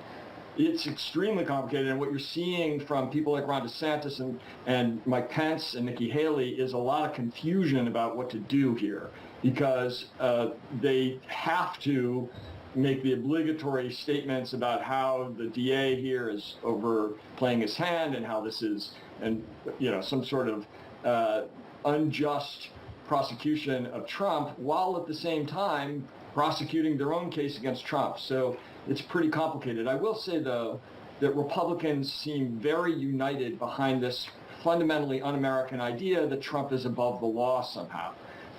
Speaker 18: It's extremely complicated, and what you're seeing from people like Ron DeSantis and Mike Pence and Nikki Haley is a lot of confusion about what to do here because they have to make the obligatory statements about how the DA here is overplaying his hand and how this is, some sort of unjust prosecution of Trump, while at the same time prosecuting their own case against Trump. So it's pretty complicated. I will say, though, that Republicans seem very united behind this fundamentally un-American idea that Trump is above the law somehow.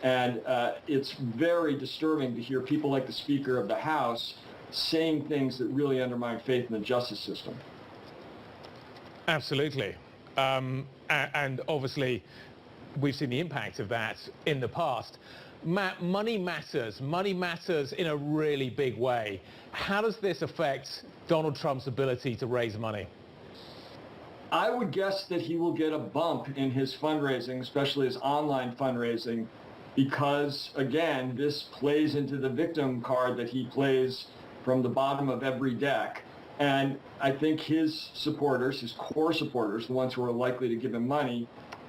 Speaker 18: And it's very disturbing to hear people like the Speaker of the House saying things that really undermine faith in the justice system.
Speaker 9: Absolutely. and obviously we've seen the impact of that in the past. Matt, money matters. Money matters in a really big way. How does this affect Donald Trump's ability to raise money?
Speaker 18: I would guess that he will get a bump in his fundraising, especially his online fundraising, because, again, this plays into the victim card that he plays from the bottom of every deck. And I think his supporters, his core supporters, the ones who are likely to give him money,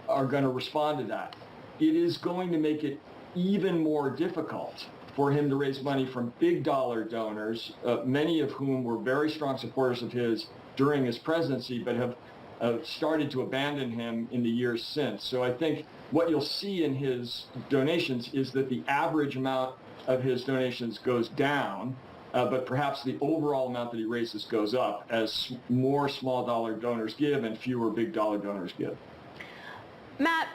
Speaker 18: are going to respond to that. It is going to make it even more difficult for him to raise money from big dollar donors, many of whom were very strong supporters of his during his presidency, but have started to abandon him in the years since. So I think what you'll see in his donations is that the average amount of his donations goes down, but perhaps the overall amount that he raises goes up as more small dollar donors give and fewer big dollar donors give.
Speaker 12: Matt,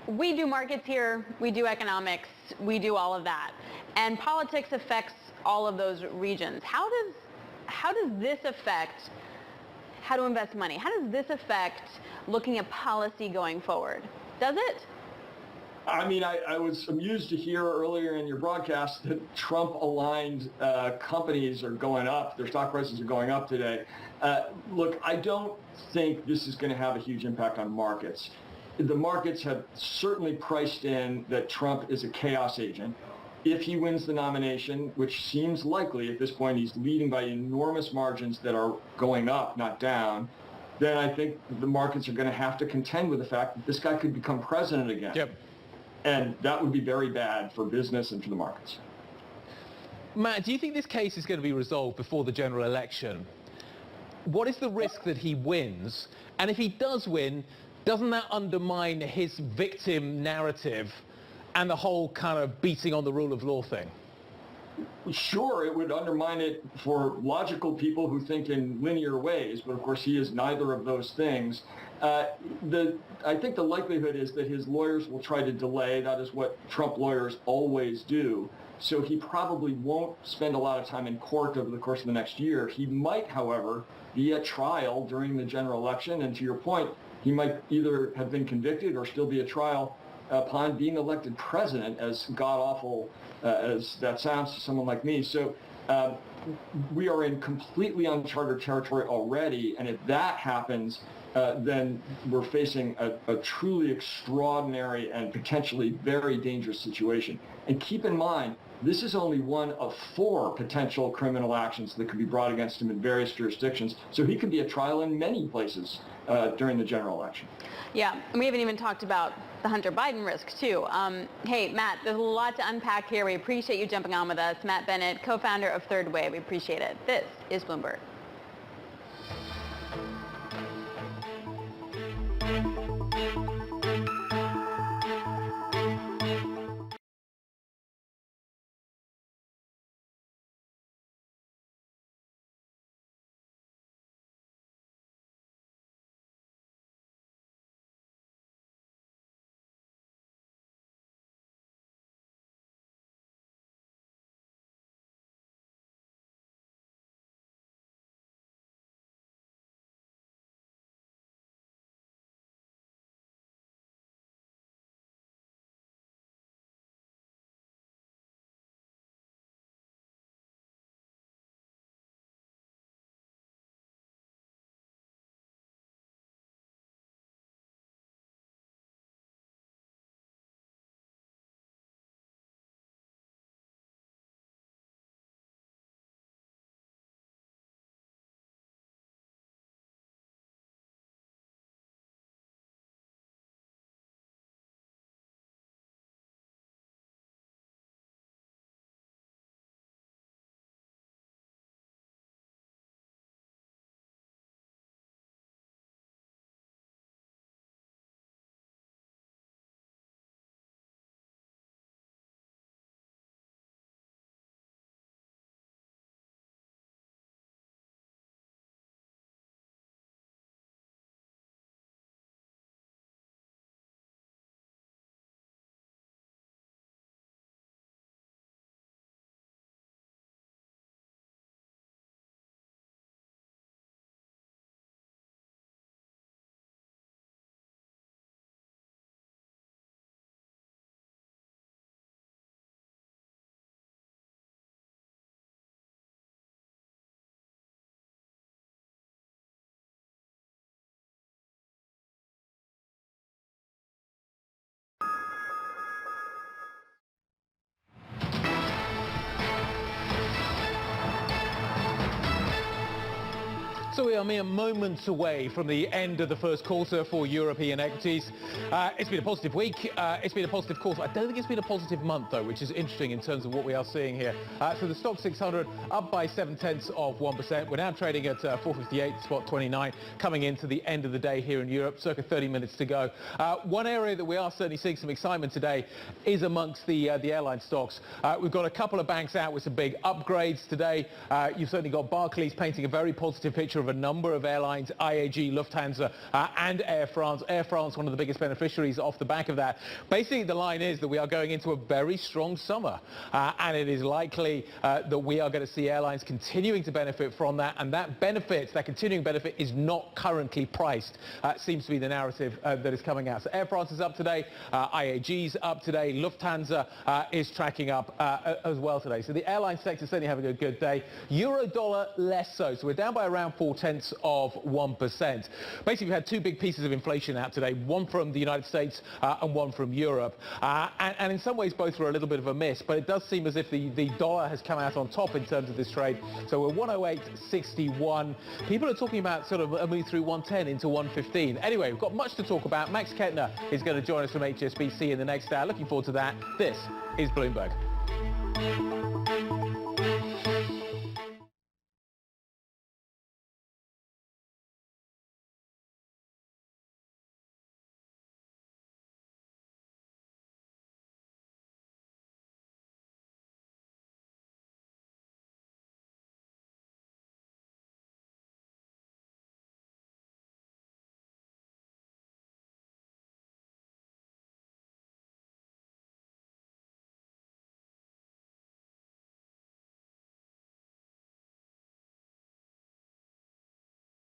Speaker 12: we do markets here, we do economics, we do all of that. And politics affects all of those regions. How does this affect how to invest money? How does this affect looking at policy going forward? Does it?
Speaker 18: I mean, I was amused to hear earlier in your broadcast that Trump-aligned companies are going up. Their stock prices are going up today. Look, I don't think this is going to have a huge impact on markets. The markets have certainly priced in that Trump is a chaos agent. If he wins the nomination, which seems likely at this point, he's leading by enormous margins that are going up, not down, then I think the markets are going to have to contend with the fact that this guy could become president again.
Speaker 9: Yep.
Speaker 18: And that would be very bad for business and for the markets.
Speaker 9: Matt, do you think this case is going to be resolved before the general election? What is the risk that he wins? And if he does win, doesn't that undermine his victim narrative and the whole kind of beating on the rule of law thing?
Speaker 18: Sure, it would undermine it for logical people who think in linear ways, but of course he is neither of those things. I think the likelihood is that his lawyers will try to delay. That is what Trump lawyers always do. So he probably won't spend a lot of time in court over the course of the next year. He might, however, be at trial during the general election, and to your point, he might either have been convicted or still be at trial upon being elected president, as god-awful as that sounds to someone like me. So we are in completely uncharted territory already, and if that happens, then we're facing a truly extraordinary and potentially very dangerous situation. And keep in mind, this is only one of 4 potential criminal actions that could be brought against him in various jurisdictions. So he could be at trial in many places during the general election.
Speaker 12: Yeah, and we haven't even talked about the Hunter Biden risk, too. Hey, Matt, there's a lot to unpack here. We appreciate you jumping on with us. Matt Bennett, co-founder of Third Way. We appreciate it. This is Bloomberg.
Speaker 9: So we are mere moments away from the end of the first quarter for European equities. It's been a positive week. It's been a positive quarter. I don't think it's been a positive month, though, which is interesting in terms of what we are seeing here. So the stock 600 up by 0.7%. We're now trading at 458, spot 29, coming into the end of the day here in Europe, circa 30 minutes to go. One area that we are certainly seeing some excitement today is amongst the airline stocks. We've got a couple of banks out with some big upgrades today. You've certainly got Barclays painting a very positive picture of a number of airlines, IAG, Lufthansa and Air France. Air France, one of the biggest beneficiaries off the back of that. Basically, the line is that we are going into a very strong summer and it is likely that we are going to see airlines continuing to benefit from that, and that benefit, that continuing benefit, is not currently priced. Seems to be the narrative that is coming out. So Air France is up today, IAG's up today, Lufthansa is tracking up as well today. So the airline sector is certainly having a good day. Euro dollar less so. So we're down by around 0.4%. Basically, we had two big pieces of inflation out today, one from the United States and one from Europe. And in some ways, both were a little bit of a miss, but it does seem as if the dollar has come out on top in terms of this trade. So we're 108.61. People are talking about sort of a move through 110 into 115. Anyway, we've got much to talk about. Max Kettner is going to join us from HSBC in the next hour. Looking forward to that. This is Bloomberg.